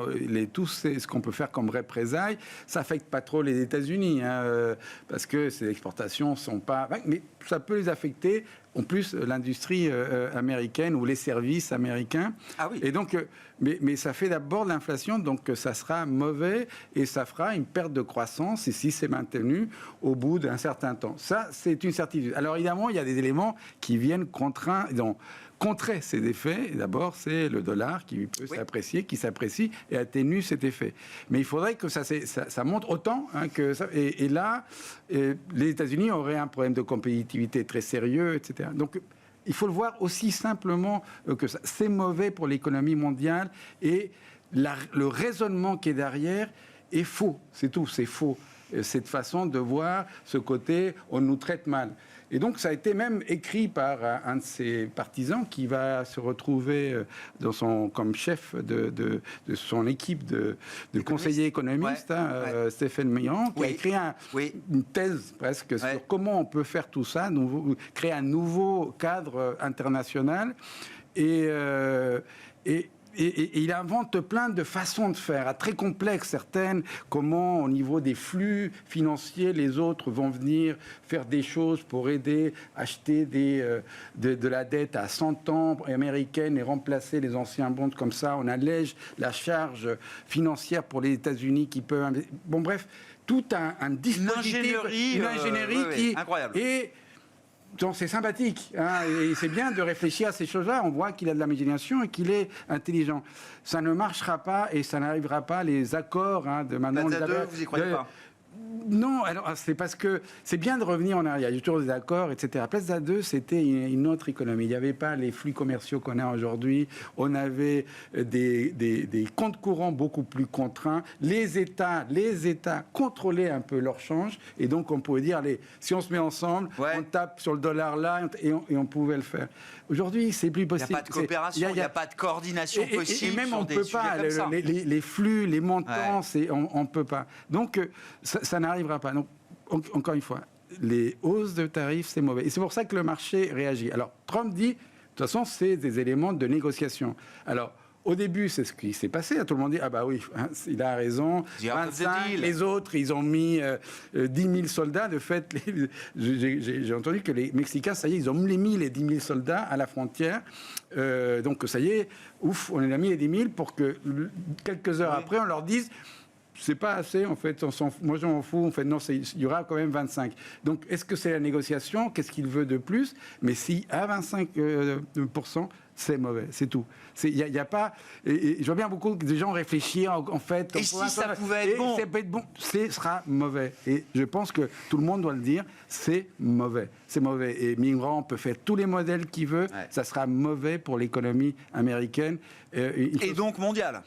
tout ce qu'on peut faire comme représailles, ça n'affecte pas trop les États-Unis, hein, parce que ces exportations ne sont pas... Mais ça peut les affecter, en plus, l'industrie américaine ou les services américains. Ah oui. Et donc, mais ça fait d'abord de l'inflation, donc ça sera mauvais et ça fera une perte de croissance, et si c'est maintenu au bout d'un certain temps. Ça, c'est une certitude. Alors évidemment, il y a des éléments qui viennent contrer ces effets. D'abord, c'est le dollar qui peut s'apprécier, qui s'apprécie et atténue cet effet. Mais il faudrait que ça monte autant que ça. Et là, les États-Unis auraient un problème de compétitivité très sérieux, etc. Donc, il faut le voir aussi simplement que ça. C'est mauvais pour l'économie mondiale et le raisonnement qui est derrière est faux. C'est tout, c'est faux. Cette façon de voir ce côté, on nous traite mal. Et donc, ça a été même écrit par un de ses partisans qui va se retrouver comme chef de son équipe de conseillers économistes, Stephen Meehan, qui a écrit une thèse presque sur comment on peut faire tout ça, créer un nouveau cadre international. Et il invente plein de façons de faire, très complexes certaines, comment au niveau des flux financiers, les autres vont venir faire des choses pour aider, acheter de la dette à 100 ans américaine et remplacer les anciens bonds comme ça. On allège la charge financière pour les États-Unis qui peuvent... Bon bref, tout un dispositif, une ingénierie incroyable. Donc c'est sympathique, hein, et c'est bien de réfléchir à ces choses-là. On voit qu'il a de l'imagination et qu'il est intelligent. Ça ne marchera pas et ça n'arrivera pas. Les accords de Manon... Plaza 2, vous y croyez pas? Non, alors c'est parce que c'est bien de revenir en arrière. Il y a toujours des accords, etc. Plaza 2, c'était une autre économie. Il n'y avait pas les flux commerciaux qu'on a aujourd'hui. On avait des comptes courants beaucoup plus contraints. Les États contrôlaient un peu leur change. Et donc, on pouvait dire, allez, si on se met ensemble, on tape sur le dollar là, et on pouvait le faire. Aujourd'hui, c'est plus possible. Il n'y a pas de coopération, il n'y a pas de coordination possible. Et même, on ne peut pas. Comme les flux, les montants, on ne peut pas. Donc, ça n'arrivera pas. Donc, encore une fois, les hausses de tarifs, c'est mauvais. Et c'est pour ça que le marché réagit. Alors, Trump dit, de toute façon, c'est des éléments de négociation. Alors, au début, c'est ce qui s'est passé. Tout le monde dit, ah bah oui, il a raison. 25, les autres, ils ont mis 10 000 soldats. De fait, j'ai entendu que les Mexicains, ça y est, ils ont mis les 10 000 soldats à la frontière. Donc, ça y est, ouf, on a mis les 10 000 pour que quelques heures après, on leur dise... C'est pas assez, en fait. Moi, je m'en fous. En fait, non, il y aura quand même 25. Donc, est-ce que c'est la négociation? Qu'est-ce qu'il veut de plus? Mais si à 25%, c'est mauvais, c'est tout. Il n'y a pas... Et je vois bien beaucoup de gens réfléchir, en fait... Et si ça pouvait être bon? Ça peut être bon, ce sera mauvais. Et je pense que tout le monde doit le dire, c'est mauvais. C'est mauvais. Et Milgram peut faire tous les modèles qu'il veut, ça sera mauvais pour l'économie américaine. Et donc mondiale.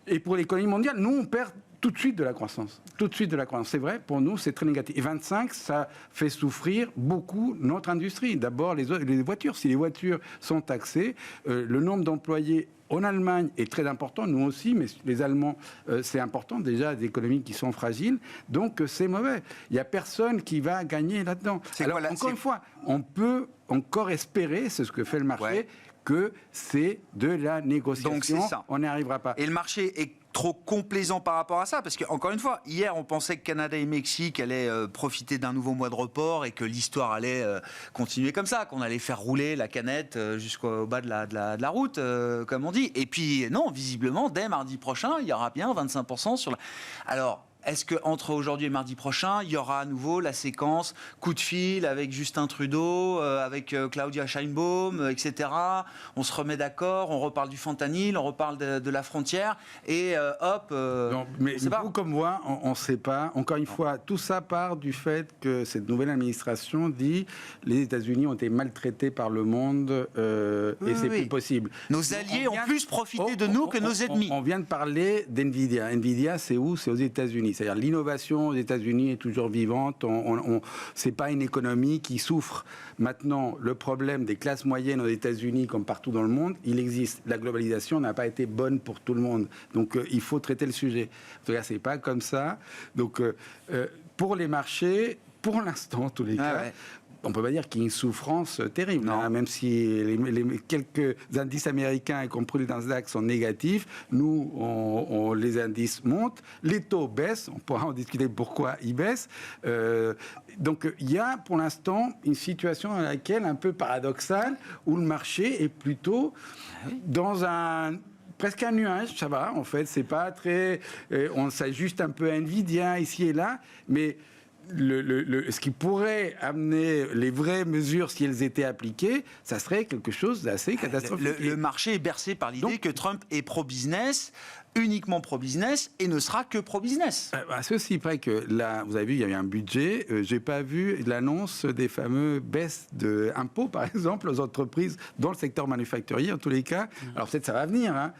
Et pour l'économie mondiale, nous, on perd tout de suite de la croissance. Tout de suite de la croissance. C'est vrai, pour nous, c'est très négatif. Et 25, ça fait souffrir beaucoup notre industrie. D'abord, les voitures. Si les voitures sont taxées, le nombre d'employés en Allemagne est très important, nous aussi, mais les Allemands, c'est important, déjà, des économies qui sont fragiles. Donc, c'est mauvais. Il n'y a personne qui va gagner là-dedans. Alors, encore une fois, on peut encore espérer, c'est ce que fait le marché, que c'est de la négociation. Donc, c'est ça. On n'y arrivera pas. Et le marché est trop complaisant par rapport à ça, parce que encore une fois, hier on pensait que Canada et Mexique allaient profiter d'un nouveau mois de report et que l'histoire allait continuer comme ça, qu'on allait faire rouler la canette jusqu'au bas de la route, comme on dit. Et puis non, visiblement, dès mardi prochain, il y aura bien 25% sur la... Alors, est-ce qu'entre aujourd'hui et mardi prochain, il y aura à nouveau la séquence coup de fil avec Justin Trudeau, avec Claudia Sheinbaum, etc. On se remet d'accord, on reparle du fentanyl, on reparle de la frontière, et hop... Non, mais vous comme moi, on ne sait pas. Encore une fois, tout ça part du fait que cette nouvelle administration dit les États-Unis ont été maltraités par le monde et c'est plus possible. Nos alliés ont plus profité de nous que nos ennemis. On vient de parler d'NVIDIA. NVIDIA, c'est où? C'est aux États-Unis. C'est-à-dire l'innovation aux États-Unis est toujours vivante. C'est pas une économie qui souffre. Maintenant, le problème des classes moyennes aux États-Unis, comme partout dans le monde, il existe. La globalisation n'a pas été bonne pour tout le monde. Donc, il faut traiter le sujet. En tout cas, c'est pas comme ça. Donc, pour les marchés, pour l'instant, en tous les cas. Ouais. On ne peut pas dire qu'il y ait une souffrance terrible, hein, même si les quelques indices américains, y compris les Nasdaq, sont négatifs. Nous, les indices montent, les taux baissent, on pourra en discuter pourquoi ils baissent. Donc il y a pour l'instant une situation dans laquelle, un peu paradoxale, où le marché est plutôt dans presque un nuage, ça va, en fait, c'est pas très... on s'ajuste un peu à Nvidia ici et là, mais... ce qui pourrait amener les vraies mesures, si elles étaient appliquées, ça serait quelque chose d'assez catastrophique. Le marché est bercé par l'idée que Trump est pro-business, uniquement pro-business, et ne sera que pro-business. À ceci près que là, vous avez vu, il y avait un budget. J'ai pas vu l'annonce des fameux baisses d'impôts, par exemple, aux entreprises dans le secteur manufacturier, en tous les cas. Alors peut-être ça va venir. Hein.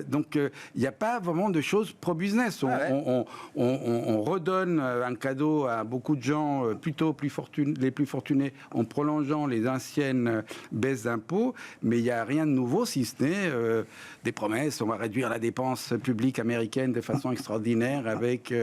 Donc il n'y a pas vraiment de choses pro-business. On redonne un cadeau à beaucoup de gens plutôt les plus fortunés en prolongeant les anciennes baisses d'impôts, mais il n'y a rien de nouveau si ce n'est des promesses. On va réduire la dépense publique américaine de façon extraordinaire avec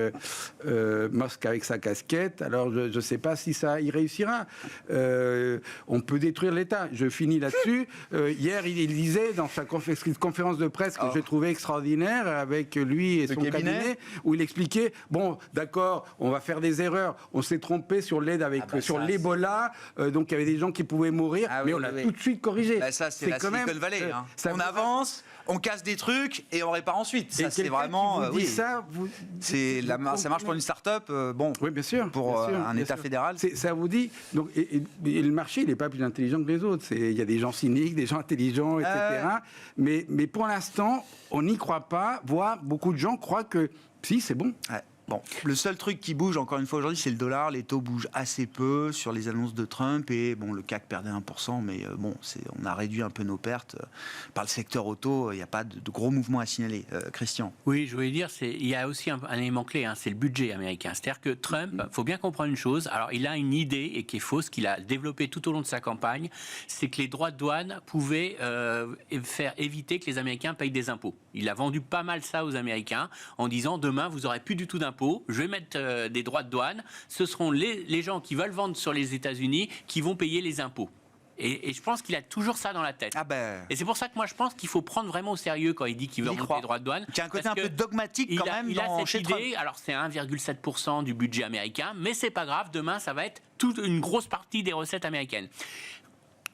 Musk avec sa casquette. Alors je ne sais pas si ça y réussira. On peut détruire l'État. Je finis là-dessus. Hier, il disait dans sa conférence de presse que j'ai trouvé extraordinaire avec lui et son cabinet, où il expliquait, bon, d'accord, on va faire des erreurs. On s'est trompé sur l'aide sur l'Ebola. Donc il y avait des gens qui pouvaient mourir, mais on a tout de suite corrigé. Ça, c'est la Silicon Valley. On avance, on casse des trucs et on répare ensuite. Ça, c'est vraiment... ça marche pour une start-up, oui, bien sûr, pour un État fédéral. Ça vous dit... Donc, et le marché, il n'est pas plus intelligent que les autres. Il y a des gens cyniques, des gens intelligents, etc. Mais pour l'instant, on n'y croit pas, voire beaucoup de gens croient que si, c'est bon. Ouais. Bon, le seul truc qui bouge, encore une fois, aujourd'hui, c'est le dollar. Les taux bougent assez peu sur les annonces de Trump. Et bon, le CAC perdait 1%, mais on a réduit un peu nos pertes. Par le secteur auto, il n'y a pas de gros mouvements à signaler. Christian. Oui, je voulais dire, il y a aussi un élément clé, hein, c'est le budget américain. C'est-à-dire que Trump, il faut bien comprendre une chose. Alors, il a une idée, et qui est fausse, qu'il a développée tout au long de sa campagne, c'est que les droits de douane pouvaient faire éviter que les Américains payent des impôts. Il a vendu pas mal ça aux Américains, en disant, demain, vous n'aurez plus du tout d'impôts. Je vais mettre des droits de douane. Ce seront les gens qui veulent vendre sur les États-Unis qui vont payer les impôts. Et je pense qu'il a toujours ça dans la tête. Et c'est pour ça que moi je pense qu'il faut prendre vraiment au sérieux quand il dit qu'il veut remonter les droits de douane. Il y a un côté un peu dogmatique quand même. Il a cette idée. Alors c'est 1,7% du budget américain, mais c'est pas grave. Demain ça va être toute une grosse partie des recettes américaines.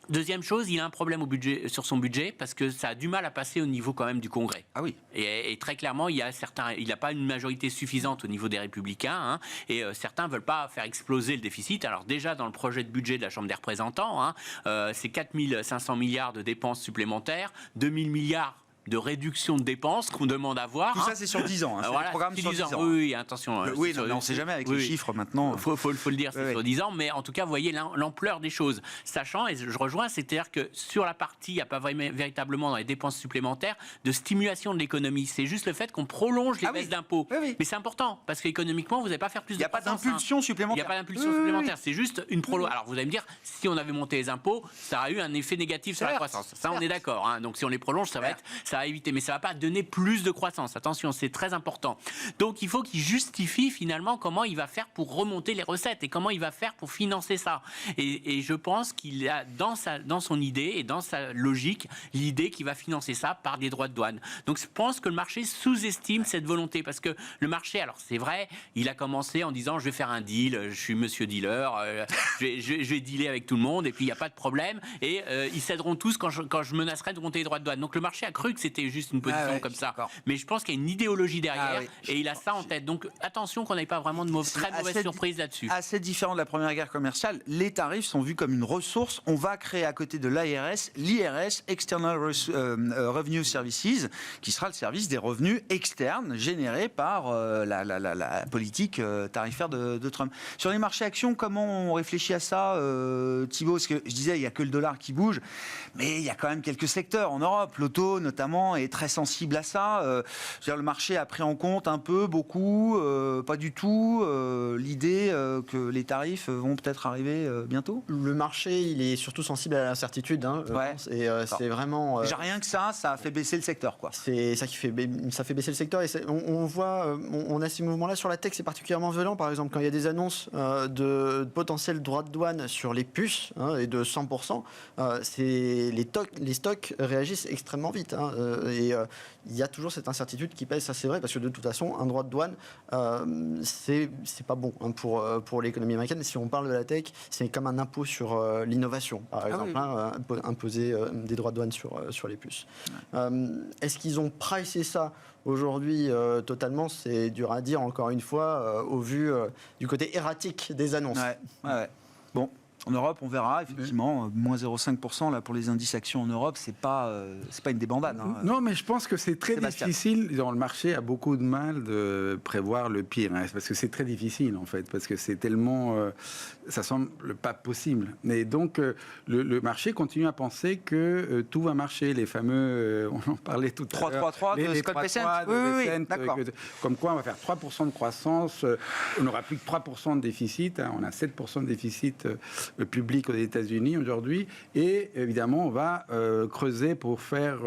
Deuxième chose, il a un problème sur son budget parce que ça a du mal à passer au niveau quand même du Congrès. Ah oui. Et très clairement, il n'a pas une majorité suffisante au niveau des Républicains, hein, et certains veulent pas faire exploser le déficit. Alors déjà dans le projet de budget de la Chambre des représentants, hein, c'est 4 500 milliards de dépenses supplémentaires, 2 000 milliards de réduction de dépenses qu'on demande à voir. Tout ça, c'est sur 10 ans. Hein. C'est voilà, le programme sur 10 ans. Oui, attention. Oui, non, mais on ne sait jamais avec les chiffres maintenant. Faut le dire, c'est sur 10 ans. Mais en tout cas, vous voyez l'ampleur des choses. Sachant, et je rejoins, c'est-à-dire que sur la partie, il n'y a pas véritablement dans les dépenses supplémentaires de stimulation de l'économie. C'est juste le fait qu'on prolonge les baisses d'impôts. Mais c'est important, parce qu'économiquement, vous n'allez pas faire plus de croissance. Il n'y a pas d'impulsion supplémentaire. Il n'y a pas d'impulsion supplémentaire. C'est juste une prolo. Alors, vous allez me dire, si on avait monté les impôts, ça aurait eu un effet négatif sur la croissance. Ça, on est d'accord. Hein. Donc, si on les prolonge, ça va ça va éviter, mais ça va pas donner plus de croissance. Attention, c'est très important. Donc il faut qu'il justifie finalement comment il va faire pour remonter les recettes et comment il va faire pour financer ça. Et je pense qu'il a dans son idée et dans sa logique l'idée qu'il va financer ça par des droits de douane. Donc je pense que le marché sous-estime cette volonté parce que le marché, alors c'est vrai, il a commencé en disant je vais faire un deal, je suis monsieur dealer, je vais dealer avec tout le monde et puis il n'y a pas de problème et ils céderont tous quand je menacerai de monter les droits de douane. Donc le marché a cru que c'était juste une position comme ça. Mais je pense qu'il y a une idéologie derrière et il a ça en tête. Donc attention qu'on n'ait pas vraiment de très mauvaise surprise là-dessus. Assez différent de la première guerre commerciale, les tarifs sont vus comme une ressource. On va créer à côté de l'ARS, l'IRS, External Revenue Services, qui sera le service des revenus externes générés par la politique tarifaire de Trump. Sur les marchés actions, comment on réfléchit à ça, Thibaut? Parce que je disais, il n'y a que le dollar qui bouge, mais il y a quand même quelques secteurs en Europe. L'auto, notamment, est très sensible à ça. C'est-à-dire, le marché a pris en compte un peu, beaucoup, pas du tout, l'idée que les tarifs vont peut-être arriver bientôt. Le marché, il est surtout sensible à l'incertitude. Et c'est vraiment... Déjà rien que ça a fait baisser le secteur, quoi. C'est ça qui fait baisser le secteur. Et on voit, on a ces mouvements-là sur la tech, c'est particulièrement violent. Par exemple, quand il y a des annonces de potentiels droits de douane sur les puces et de 100%, les stocks réagissent extrêmement vite. Et il y a toujours cette incertitude qui pèse, ça c'est vrai, parce que de toute façon, un droit de douane, c'est pas bon pour l'économie américaine. Si on parle de la tech, c'est comme un impôt sur l'innovation, par exemple, imposer des droits de douane sur les puces. Est-ce qu'ils ont pricé ça aujourd'hui totalement? C'est dur à dire, encore une fois, au vu du côté erratique des annonces. Ouais. Bon. En Europe, on verra, effectivement, moins 0,5% là, pour les indices actions en Europe, c'est pas une débandade. Non, mais je pense que c'est très difficile. Le marché a beaucoup de mal de prévoir le pire, parce que c'est très difficile, en fait, parce que c'est tellement... ça semble pas possible. Et donc, le marché continue à penser que tout va marcher. Les fameux... on en parlait tout à l'heure. 3-3-3 de Scott Bessent. Oui, d'accord. Comme quoi, on va faire 3% de croissance, on n'aura plus que 3% de déficit. On a 7% de déficit public aux États-Unis aujourd'hui, et évidemment on va creuser pour faire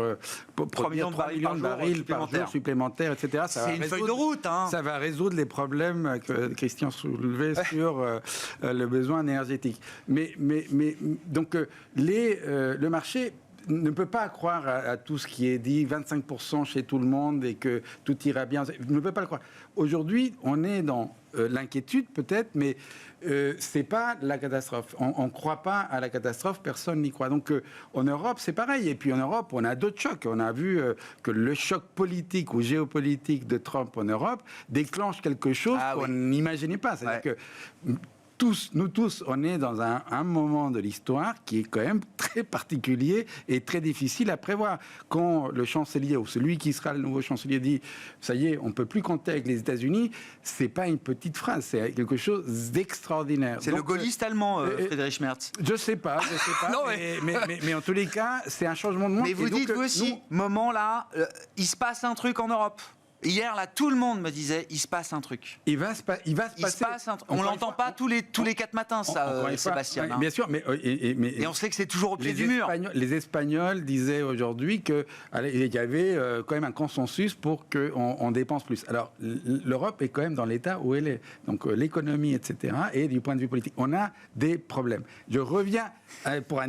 3 millions de barils par jour supplémentaires, etc. C'est une feuille de route. Ça va résoudre les problèmes que Christian soulevait sur le besoin énergétique. Mais donc le marché ne peut pas croire à tout ce qui est dit, 25% chez tout le monde et que tout ira bien. Ne peut pas le croire. Aujourd'hui, on est dans l'inquiétude peut-être, mais c'est pas la catastrophe. On ne croit pas à la catastrophe, personne n'y croit. Donc en Europe, c'est pareil. Et puis en Europe, on a d'autres chocs. On a vu que le choc politique ou géopolitique de Trump en Europe déclenche quelque chose qu'on n'imaginait pas. C'est-à-dire que nous tous, on est dans un moment de l'histoire qui est quand même très particulier et très difficile à prévoir. Quand le chancelier ou celui qui sera le nouveau chancelier dit « ça y est, on ne peut plus compter avec les États-Unis », c'est pas une petite phrase, c'est quelque chose d'extraordinaire. C'est le gaulliste allemand, Friedrich Merz. Je sais pas, non, mais en tous les cas, c'est un changement de monde. Mais vous dites vous aussi, moment là, il se passe un truc en Europe. Hier, là, tout le monde me disait, il se passe un truc. Il va se passer. On l'entend pas tous les 4 matins, ça, Sébastien. Bien sûr, mais et on sait que c'est toujours au pied du mur. Les Espagnols disaient aujourd'hui qu'il y avait quand même un consensus pour qu'on dépense plus. Alors, l'Europe est quand même dans l'état où elle est. Donc, l'économie, etc. Et du point de vue politique, on a des problèmes. Je reviens pour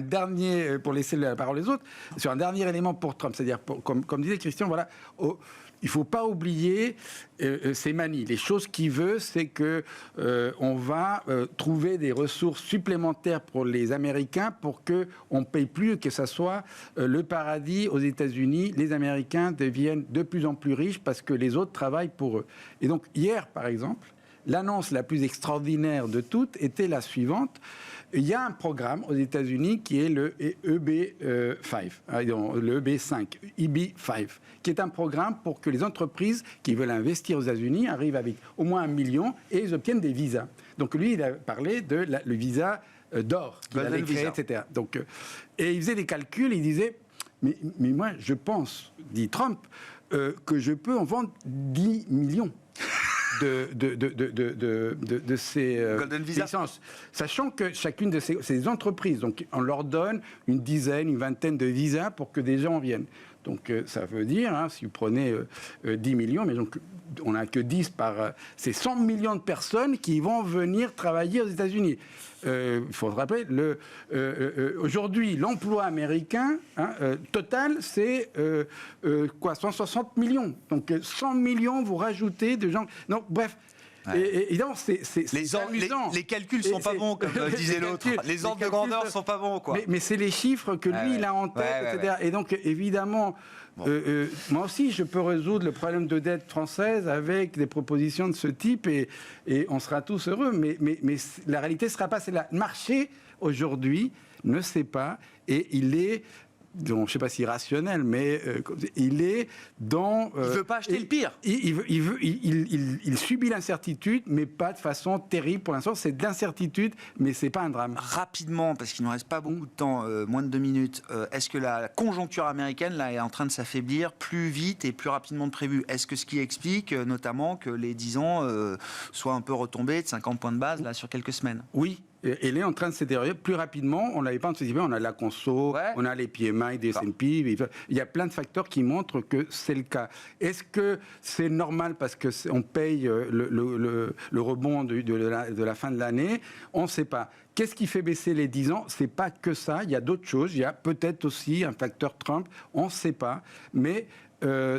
laisser la parole aux autres, sur un dernier élément pour Trump. C'est-à-dire, comme disait Christian, voilà... il ne faut pas oublier ces manies. Les choses qu'il veut, c'est qu'on va trouver des ressources supplémentaires pour les Américains pour qu'on ne paye plus, que ce soit le paradis aux États-Unis. Les Américains deviennent de plus en plus riches parce que les autres travaillent pour eux. Et donc, hier, par exemple, l'annonce la plus extraordinaire de toutes était la suivante. Il y a un programme aux États-Unis qui est le EB5, le EB5, EB5, qui est un programme pour que les entreprises qui veulent investir aux États-Unis arrivent avec au moins 1 million et ils obtiennent des visas. Donc lui, il a parlé de le visa d'or qu'il allait créer, etc. Donc, et il faisait des calculs, il disait, mais moi, je pense, dit Trump, que je peux en vendre 10 millions. de ces Golden Visa. licences. Sachant que chacune de ces entreprises, donc on leur donne une dizaine, une vingtaine de visas pour que des gens viennent. Donc ça veut dire, si vous prenez 10 millions, mais donc on n'a que 10 par... c'est 100 millions de personnes qui vont venir travailler aux États-Unis. Il faut se rappeler, aujourd'hui, l'emploi américain total, c'est 160 millions. Donc 100 millions, vous rajoutez de gens... Donc bref... Ouais. Et donc, c'est amusant. Les calculs sont pas bons, comme disait l'autre. Les ordres de grandeur sont pas bons, quoi. Mais c'est les chiffres que lui, il a en tête, etc. Et donc, évidemment, moi aussi, je peux résoudre le problème de dette française avec des propositions de ce type et on sera tous heureux. Mais la réalité ne sera pas celle-là. Le marché, aujourd'hui, ne sait pas et il est... Donc, je ne sais pas si rationnel, mais il est dans... il ne veut pas acheter le pire. Il subit l'incertitude, mais pas de façon terrible pour l'instant. C'est de l'incertitude, mais ce n'est pas un drame. Rapidement, parce qu'il ne nous reste pas beaucoup de temps, moins de 2 minutes, est-ce que la conjoncture américaine là, est en train de s'affaiblir plus vite et plus rapidement que prévu? Est-ce que ce qui explique notamment que les 10 ans soient un peu retombés de 50 points de base là, sur quelques semaines? Oui. Elle est en train de se détériorer plus rapidement. On ne l'avait pas anticipé. On a la conso, on a les PMI des S&P. Il y a plein de facteurs qui montrent que c'est le cas. Est-ce que c'est normal parce qu'on paye le rebond de la fin de l'année? On ne sait pas. Qu'est-ce qui fait baisser les 10 ans? Ce n'est pas que ça. Il y a d'autres choses. Il y a peut-être aussi un facteur Trump. On ne sait pas. Mais...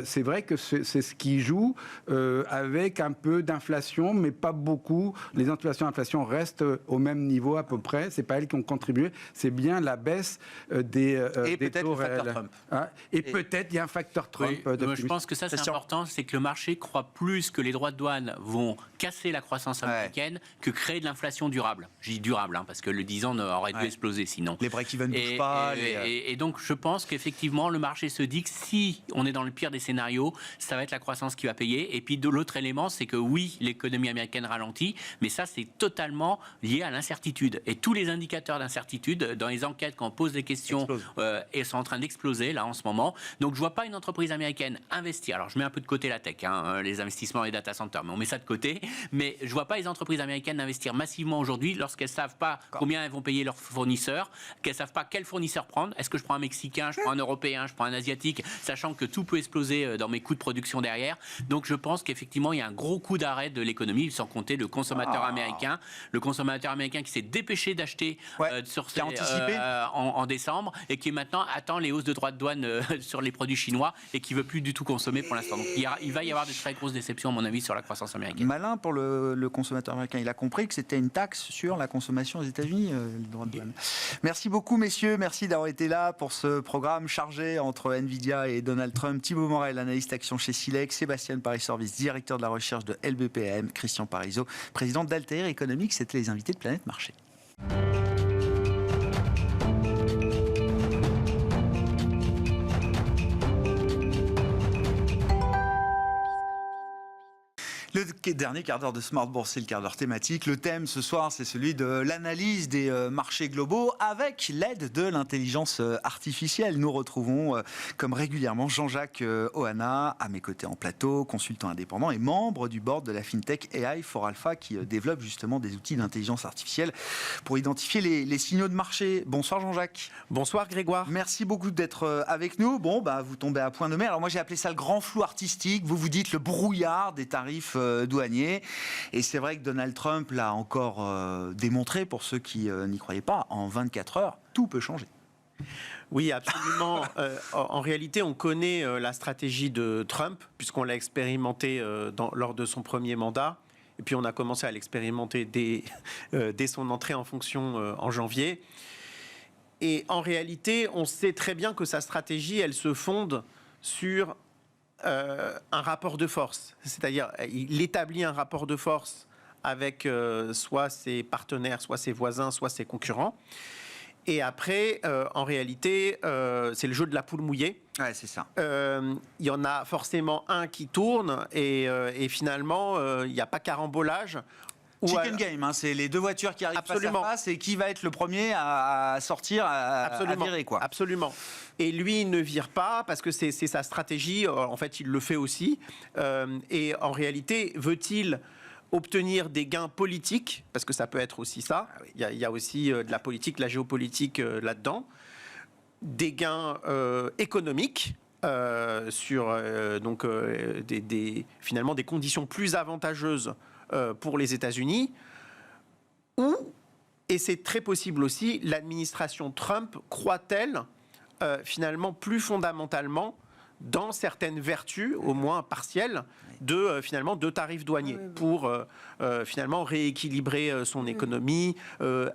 c'est vrai que c'est ce qui joue avec un peu d'inflation, mais pas beaucoup. Les anticipations d'inflation restent au même niveau à peu près. C'est pas elles qui ont contribué. C'est bien la baisse des taux réels. Et peut-être il y a un facteur Trump. Je pense que ça c'est important, c'est que le marché croit plus que les droits de douane vont casser la croissance américaine que créer de l'inflation durable. Je dis durable parce que le 10 ans aurait dû exploser sinon. Les break-even ne bougent pas. Et donc je pense qu'effectivement le marché se dit que si on est dans le pire des scénarios, ça va être la croissance qui va payer. Et puis de l'autre élément, c'est que oui, l'économie américaine ralentit, mais ça c'est totalement lié à l'incertitude. Et tous les indicateurs d'incertitude, dans les enquêtes, quand on pose des questions, et sont en train d'exploser là en ce moment. Donc je vois pas une entreprise américaine investir. Alors je mets un peu de côté la tech, les investissements et data centers, mais on met ça de côté. Mais je vois pas les entreprises américaines investir massivement aujourd'hui lorsqu'elles savent pas combien elles vont payer leurs fournisseurs, qu'elles savent pas quel fournisseur prendre. Est-ce que je prends un Mexicain, je prends un Européen, je prends un Asiatique, sachant que tout peut exploser dans mes coûts de production derrière. Donc je pense qu'effectivement il y a un gros coup d'arrêt de l'économie, sans compter le consommateur américain. Le consommateur américain qui s'est dépêché d'acheter en décembre et qui maintenant attend les hausses de droits de douane sur les produits chinois et qui veut plus du tout consommer pour l'instant. Donc il va y avoir de très grosses déceptions à mon avis sur la croissance américaine. Malin pour le consommateur américain. Il a compris que c'était une taxe sur la consommation aux États-Unis, les droits de douane. Merci beaucoup messieurs, merci d'avoir été là pour ce programme chargé entre Nvidia et Donald Trump. Thibaut Morel, analyste action chez Silex, Sébastien Paris-Service, directeur de la recherche de LBPM, Christian Parizeau, président d'Altair Economics. C'était les invités de Planète Marché. Le dernier quart d'heure de Smart Bourse, c'est le quart d'heure thématique. Le thème ce soir, c'est celui de l'analyse des marchés globaux avec l'aide de l'intelligence artificielle. Nous retrouvons, comme régulièrement, Jean-Jacques Ohana, à mes côtés en plateau, consultant indépendant et membre du board de la FinTech AI for Alpha, qui développe justement des outils d'intelligence artificielle pour identifier les signaux de marché. Bonsoir Jean-Jacques. Bonsoir Grégoire. Merci beaucoup d'être avec nous. Bon, vous tombez à point nommé. Alors moi j'ai appelé ça le grand flou artistique. Vous dites le brouillard des tarifs douaniers. Et c'est vrai que Donald Trump l'a encore démontré, pour ceux qui n'y croyaient pas, en 24 heures, tout peut changer. Oui, absolument. En réalité, on connaît la stratégie de Trump, puisqu'on l'a expérimenté lors de son premier mandat. Et puis on a commencé à l'expérimenter dès son entrée en fonction en janvier. Et en réalité, on sait très bien que sa stratégie, elle se fonde sur un rapport de force. C'est-à-dire, il établit un rapport de force avec soit ses partenaires, soit ses voisins, soit ses concurrents. Et après, en réalité, c'est le jeu de la poule mouillée. Ouais, c'est ça. Il y en a forcément un qui tourne et finalement, il n'y a pas carambolage. Chicken game, hein, c'est les deux voitures qui arrivent face à face et qui va être le premier à sortir, à virer, quoi. Absolument. Et lui, il ne vire pas parce que c'est sa stratégie. En fait, il le fait aussi. Et en réalité, veut-il obtenir des gains politiques, parce que ça peut être aussi ça, il y a aussi de la politique, la géopolitique là-dedans, des gains économiques, sur finalement des conditions plus avantageuses pour les États-Unis, ou, et c'est très possible aussi, l'administration Trump croit-elle finalement plus fondamentalement dans certaines vertus, au moins partielles, finalement de tarifs douaniers pour finalement rééquilibrer son économie,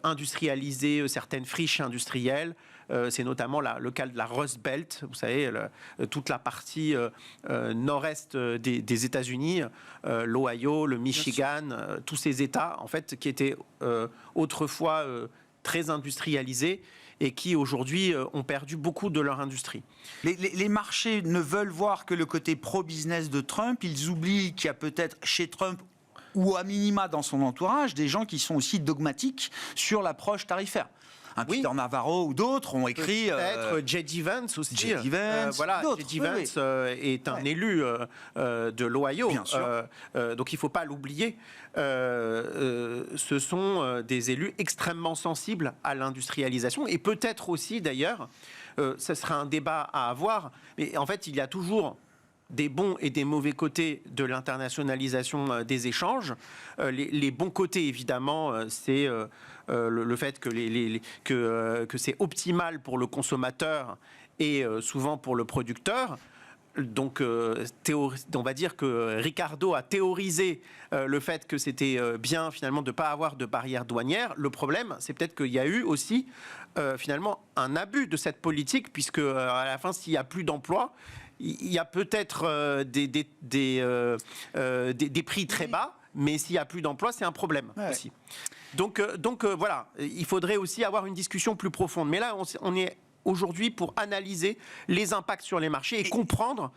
industrialiser certaines friches industrielles. C'est notamment le cas de la Rust Belt, vous savez, toute la partie nord-est des États-Unis, l'Ohio, le Michigan, tous ces États en fait qui étaient autrefois très industrialisés et qui aujourd'hui ont perdu beaucoup de leur industrie. Les marchés ne veulent voir que le côté pro-business de Trump. Ils oublient qu'il y a peut-être chez Trump ou à minima dans son entourage des gens qui sont aussi dogmatiques sur l'approche tarifaire. Peter Navarro ou d'autres ont écrit... Peut-être J.D. Vance aussi. J.D. Vance, J.D. Vance est un élu de l'Ohio. Bien sûr. Donc il ne faut pas l'oublier. Ce sont des élus extrêmement sensibles à l'industrialisation. Et peut-être aussi, d'ailleurs, ce sera un débat à avoir. Mais en fait, il y a toujours des bons et des mauvais côtés de l'internationalisation des échanges. Les bons côtés, évidemment, c'est le fait que c'est optimal pour le consommateur et souvent pour le producteur. Donc, on va dire que Ricardo a théorisé le fait que c'était bien finalement de ne pas avoir de barrière douanière. Le problème, c'est peut-être qu'il y a eu aussi finalement un abus de cette politique, puisque à la fin, s'il n'y a plus d'emplois, il y a peut-être des prix très bas, mais s'il n'y a plus d'emplois, c'est un problème aussi. Donc voilà, il faudrait aussi avoir une discussion plus profonde. Mais là, on est aujourd'hui pour analyser les impacts sur les marchés et comprendre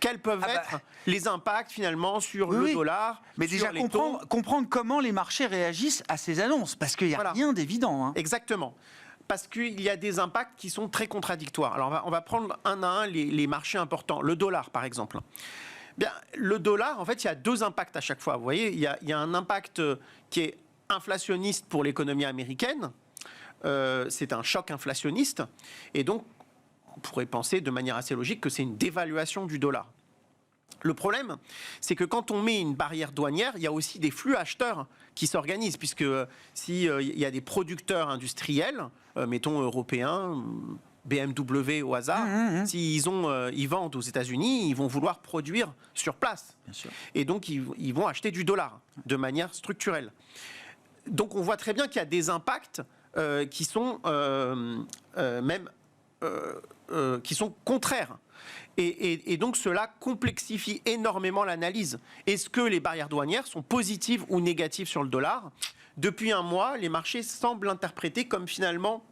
quels peuvent être les impacts finalement sur le dollar. Mais déjà comprendre comment les marchés réagissent à ces annonces, parce qu'il n'y a rien d'évident. Exactement. Parce qu'il y a des impacts qui sont très contradictoires. Alors on va prendre un à un les marchés importants. Le dollar, par exemple. Bien, le dollar, en fait, il y a deux impacts à chaque fois. Vous voyez, il y a un impact qui est inflationniste pour l'économie américaine. C'est un choc inflationniste. Et donc, on pourrait penser de manière assez logique que c'est une dévaluation du dollar. Le problème, c'est que quand on met une barrière douanière, il y a aussi des flux acheteurs qui s'organisent, puisque s'il y a des producteurs industriels, mettons européens, BMW au hasard, s'ils ils vendent aux États-Unis, ils vont vouloir produire sur place. Bien sûr. Et donc, ils vont acheter du dollar de manière structurelle. Donc, on voit très bien qu'il y a des impacts qui sont qui sont contraires. Et donc, cela complexifie énormément l'analyse. Est-ce que les barrières douanières sont positives ou négatives sur le dollar ? Depuis un mois, les marchés semblent l'interpréter comme finalement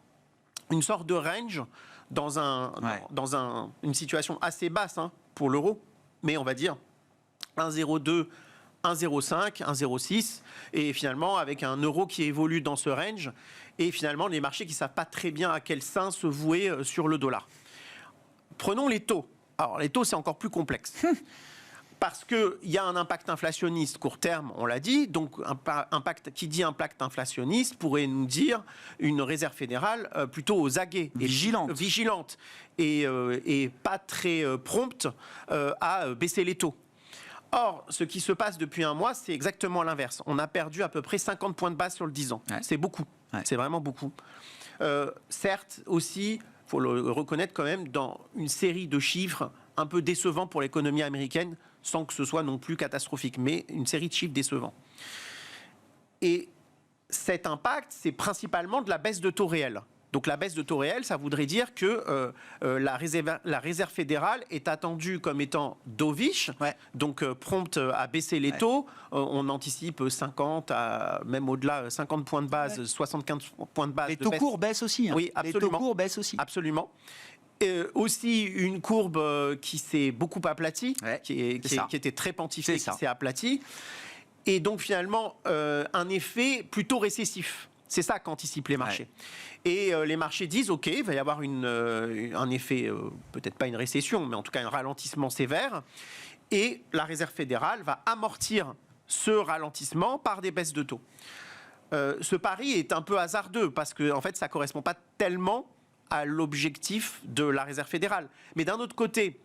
une sorte de range dans une situation assez basse pour l'euro, mais on va dire 1,02, 1,05, 1,06, et finalement avec un euro qui évolue dans ce range, et finalement les marchés qui ne savent pas très bien à quel sein se vouer sur le dollar. Prenons les taux. Alors les taux, c'est encore plus complexe. Parce qu'il y a un impact inflationniste court terme, on l'a dit. Donc, qui dit impact inflationniste pourrait nous dire une réserve fédérale plutôt aux aguets. Vigilante. Et pas très prompte à baisser les taux. Or, ce qui se passe depuis un mois, c'est exactement l'inverse. On a perdu à peu près 50 points de base sur le 10 ans. Ouais. C'est beaucoup. Ouais. C'est vraiment beaucoup. Certes, aussi, il faut le reconnaître quand même, dans une série de chiffres un peu décevants pour l'économie américaine, sans que ce soit non plus catastrophique, mais une série de chiffres décevants. Et cet impact, c'est principalement de la baisse de taux réels. Donc la baisse de taux réels, ça voudrait dire que la réserve fédérale est attendue comme étant dovish, donc prompte à baisser les taux. On anticipe 50 à même au-delà 50 points de base, 75 points de base. Les taux courts baissent aussi. Oui, absolument. Les taux courts baissent aussi. Absolument. Aussi une courbe qui s'est beaucoup aplatie, qui était très pontifée, qui s'est aplatie. Et donc finalement, un effet plutôt récessif. C'est ça qu'anticipent les marchés. Ouais. Et les marchés disent, OK, il va y avoir un effet, peut-être pas une récession, mais en tout cas un ralentissement sévère. Et la Réserve fédérale va amortir ce ralentissement par des baisses de taux. Ce pari est un peu hasardeux parce que en fait, ça ne correspond pas tellement à l'objectif de la Réserve fédérale. Mais d'un autre côté,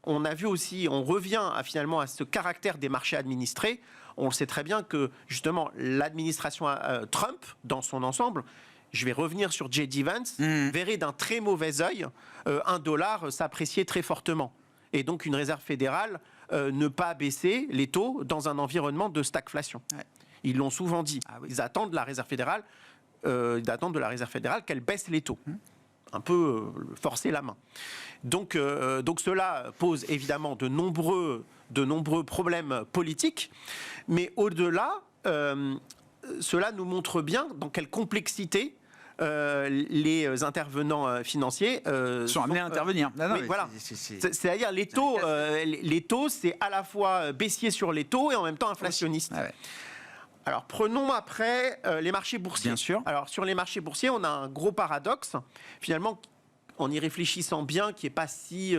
on a vu aussi, on revient finalement à ce caractère des marchés administrés. On le sait très bien que justement l'administration Trump, dans son ensemble, je vais revenir sur J.D. Vance, verrait d'un très mauvais œil un dollar s'apprécier très fortement. Et donc une Réserve fédérale ne pas baisser les taux dans un environnement de stagflation. Ouais. Ils l'ont souvent dit. Ah oui. Ils attendent de la Réserve fédérale, qu'elle baisse les taux. Un peu forcer la main. Donc cela pose évidemment de nombreux problèmes politiques, mais au-delà, cela nous montre bien dans quelle complexité les intervenants financiers sont amenés à intervenir. Oui, voilà. C'est-à-dire les taux, c'est à la fois baissier sur les taux et en même temps inflationniste. Ah ouais. Alors, prenons après les marchés boursiers. Bien sûr. Alors, sur les marchés boursiers, on a un gros paradoxe, finalement, en y réfléchissant bien, qui n'est pas si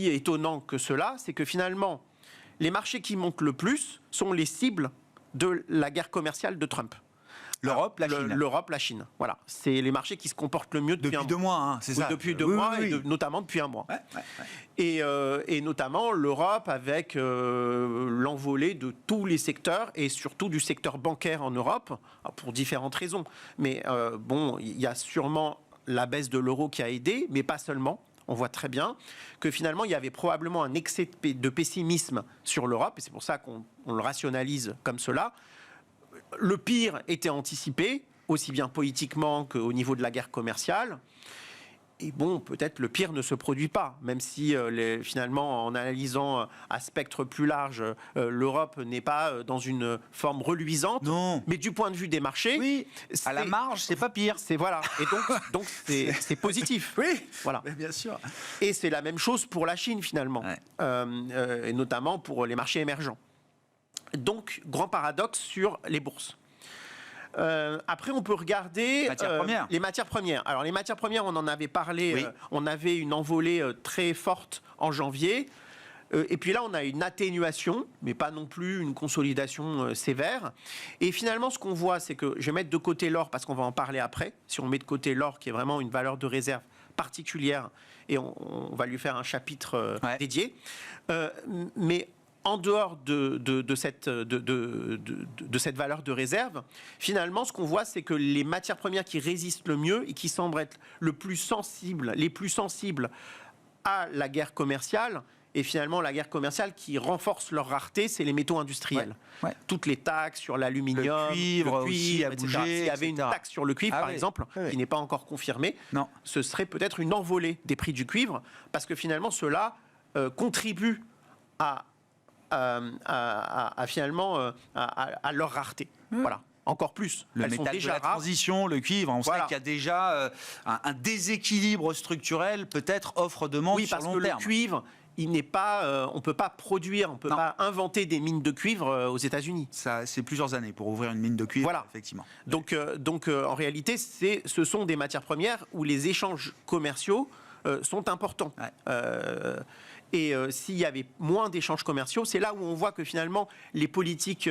étonnant que cela, c'est que finalement, les marchés qui montent le plus sont les cibles de la guerre commerciale de Trump. L'Europe, la Chine. L'Europe, la Chine. Voilà. C'est les marchés qui se comportent le mieux depuis 2 mois, hein, c'est ça. Depuis 2 mois, oui. Et notamment depuis 1 mois. Et notamment l'Europe avec l'envolée de tous les secteurs et surtout du secteur bancaire en Europe, pour différentes raisons. Mais bon, il y a sûrement la baisse de l'euro qui a aidé, mais pas seulement. On voit très bien que finalement, il y avait probablement un excès de pessimisme sur l'Europe, et c'est pour ça qu'on le rationalise comme cela. Le pire était anticipé, aussi bien politiquement qu'au niveau de la guerre commerciale. Et bon, peut-être le pire ne se produit pas, même si finalement, en analysant à spectre plus large, l'Europe n'est pas dans une forme reluisante. Non. Mais du point de vue des marchés, oui, à la marge, c'est pas pire. Voilà. Et donc c'est positif. Oui, voilà. Mais bien sûr. Et c'est la même chose pour la Chine finalement, et notamment pour les marchés émergents. Donc, grand paradoxe sur les bourses. Après, on peut regarder les matières premières. Alors, les matières premières, on en avait parlé. Oui. On avait une envolée très forte en janvier. Et puis là, on a une atténuation, mais pas non plus une consolidation sévère. Et finalement, ce qu'on voit, c'est que je vais mettre de côté l'or, parce qu'on va en parler après. Si on met de côté l'or, qui est vraiment une valeur de réserve particulière, et on va lui faire un chapitre dédié. Mais en dehors de cette valeur de réserve, finalement, ce qu'on voit, c'est que les matières premières qui résistent le mieux et qui semblent être les plus sensibles à la guerre commerciale, et finalement, la guerre commerciale qui renforce leur rareté, c'est les métaux industriels. Ouais. Toutes les taxes sur l'aluminium, le cuivre aussi a bougé, S'il y avait une taxe sur le cuivre, par exemple, qui n'est pas encore confirmée, ce serait peut-être une envolée des prix du cuivre, parce que finalement, cela contribue à leur rareté. Voilà. Encore plus. Le métal de la transition, le cuivre, on sait qu'il y a déjà un déséquilibre structurel, peut-être offre-demande sur long terme. Oui, parce que le cuivre, il n'est pas, on ne peut pas produire, on ne peut pas inventer des mines de cuivre aux États-Unis. Ça, c'est plusieurs années pour ouvrir une mine de cuivre, effectivement. Donc en réalité, ce sont des matières premières où les échanges commerciaux sont importants. Et s'il y avait moins d'échanges commerciaux, c'est là où on voit que finalement les politiques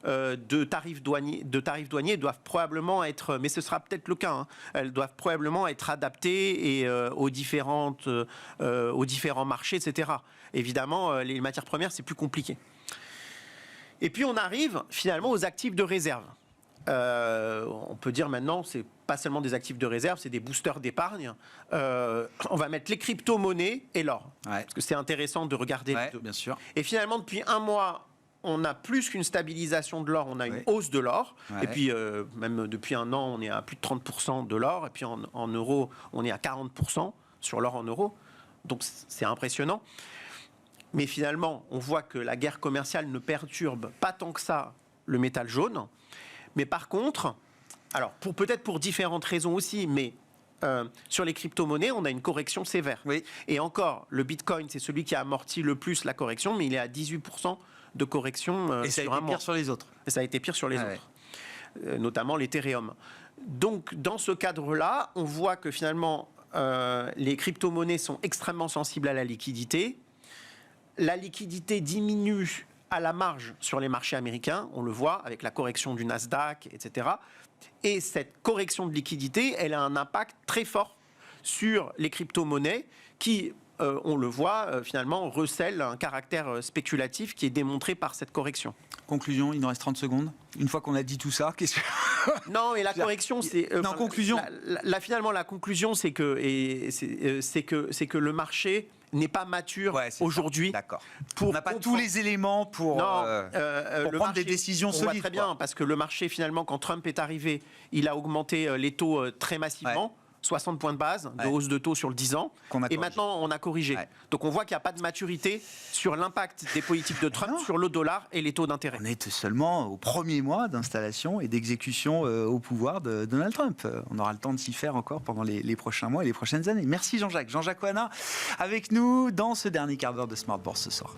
de tarifs douaniers doivent probablement être, mais ce sera peut-être le cas, elles doivent probablement être adaptées et, aux différents marchés, etc. Évidemment, les matières premières, c'est plus compliqué. Et puis on arrive finalement aux actifs de réserve. On peut dire maintenant, c'est pas seulement des actifs de réserve, c'est des boosters d'épargne. On va mettre les crypto-monnaies et l'or, parce que c'est intéressant de regarder les deux. Bien sûr. Et finalement, depuis 1 mois, on a plus qu'une stabilisation de l'or, on a une hausse de l'or. Et puis, même depuis 1 an, on est à plus de 30% de l'or. Et puis en euros, on est à 40% sur l'or en euros. Donc c'est impressionnant. Mais finalement, on voit que la guerre commerciale ne perturbe pas tant que ça le métal jaune. Mais par contre, alors peut-être pour différentes raisons aussi, mais sur les crypto-monnaies, on a une correction sévère. Oui. Et encore, le Bitcoin, c'est celui qui a amorti le plus la correction, mais il est à 18% de correction Et ça a sur été un mois. pire sur les autres. Et ça a été pire sur les Ah autres, notamment l'Ethereum. Donc, dans ce cadre-là, on voit que finalement, les crypto-monnaies sont extrêmement sensibles à la liquidité. La liquidité diminue à la marge sur les marchés américains, on le voit avec la correction du Nasdaq, etc. Et cette correction de liquidité, elle a un impact très fort sur les crypto-monnaies qui, on le voit, finalement, recèlent un caractère spéculatif qui est démontré par cette correction. Conclusion, il nous reste 30 secondes. Une fois qu'on a dit tout ça, qu'est-ce que... Non, mais la correction, c'est... conclusion. Finalement, la conclusion, c'est que le marché n'est pas mature aujourd'hui. D'accord. On n'a pas tous les éléments pour prendre des décisions solides. On voit très bien, parce que le marché, finalement, quand Trump est arrivé, il a augmenté les taux très massivement. Ouais. 60 points de base de hausse de taux sur le 10 ans. Et maintenant, on a corrigé. Ouais. Donc, on voit qu'il n'y a pas de maturité sur l'impact des politiques de Trump sur le dollar et les taux d'intérêt. On est seulement au premier mois d'installation et d'exécution au pouvoir de Donald Trump. On aura le temps de s'y faire encore pendant les prochains mois et les prochaines années. Merci Jean-Jacques. Jean-Jacques Oana avec nous dans ce dernier quart d'heure de Smart Bourse ce soir.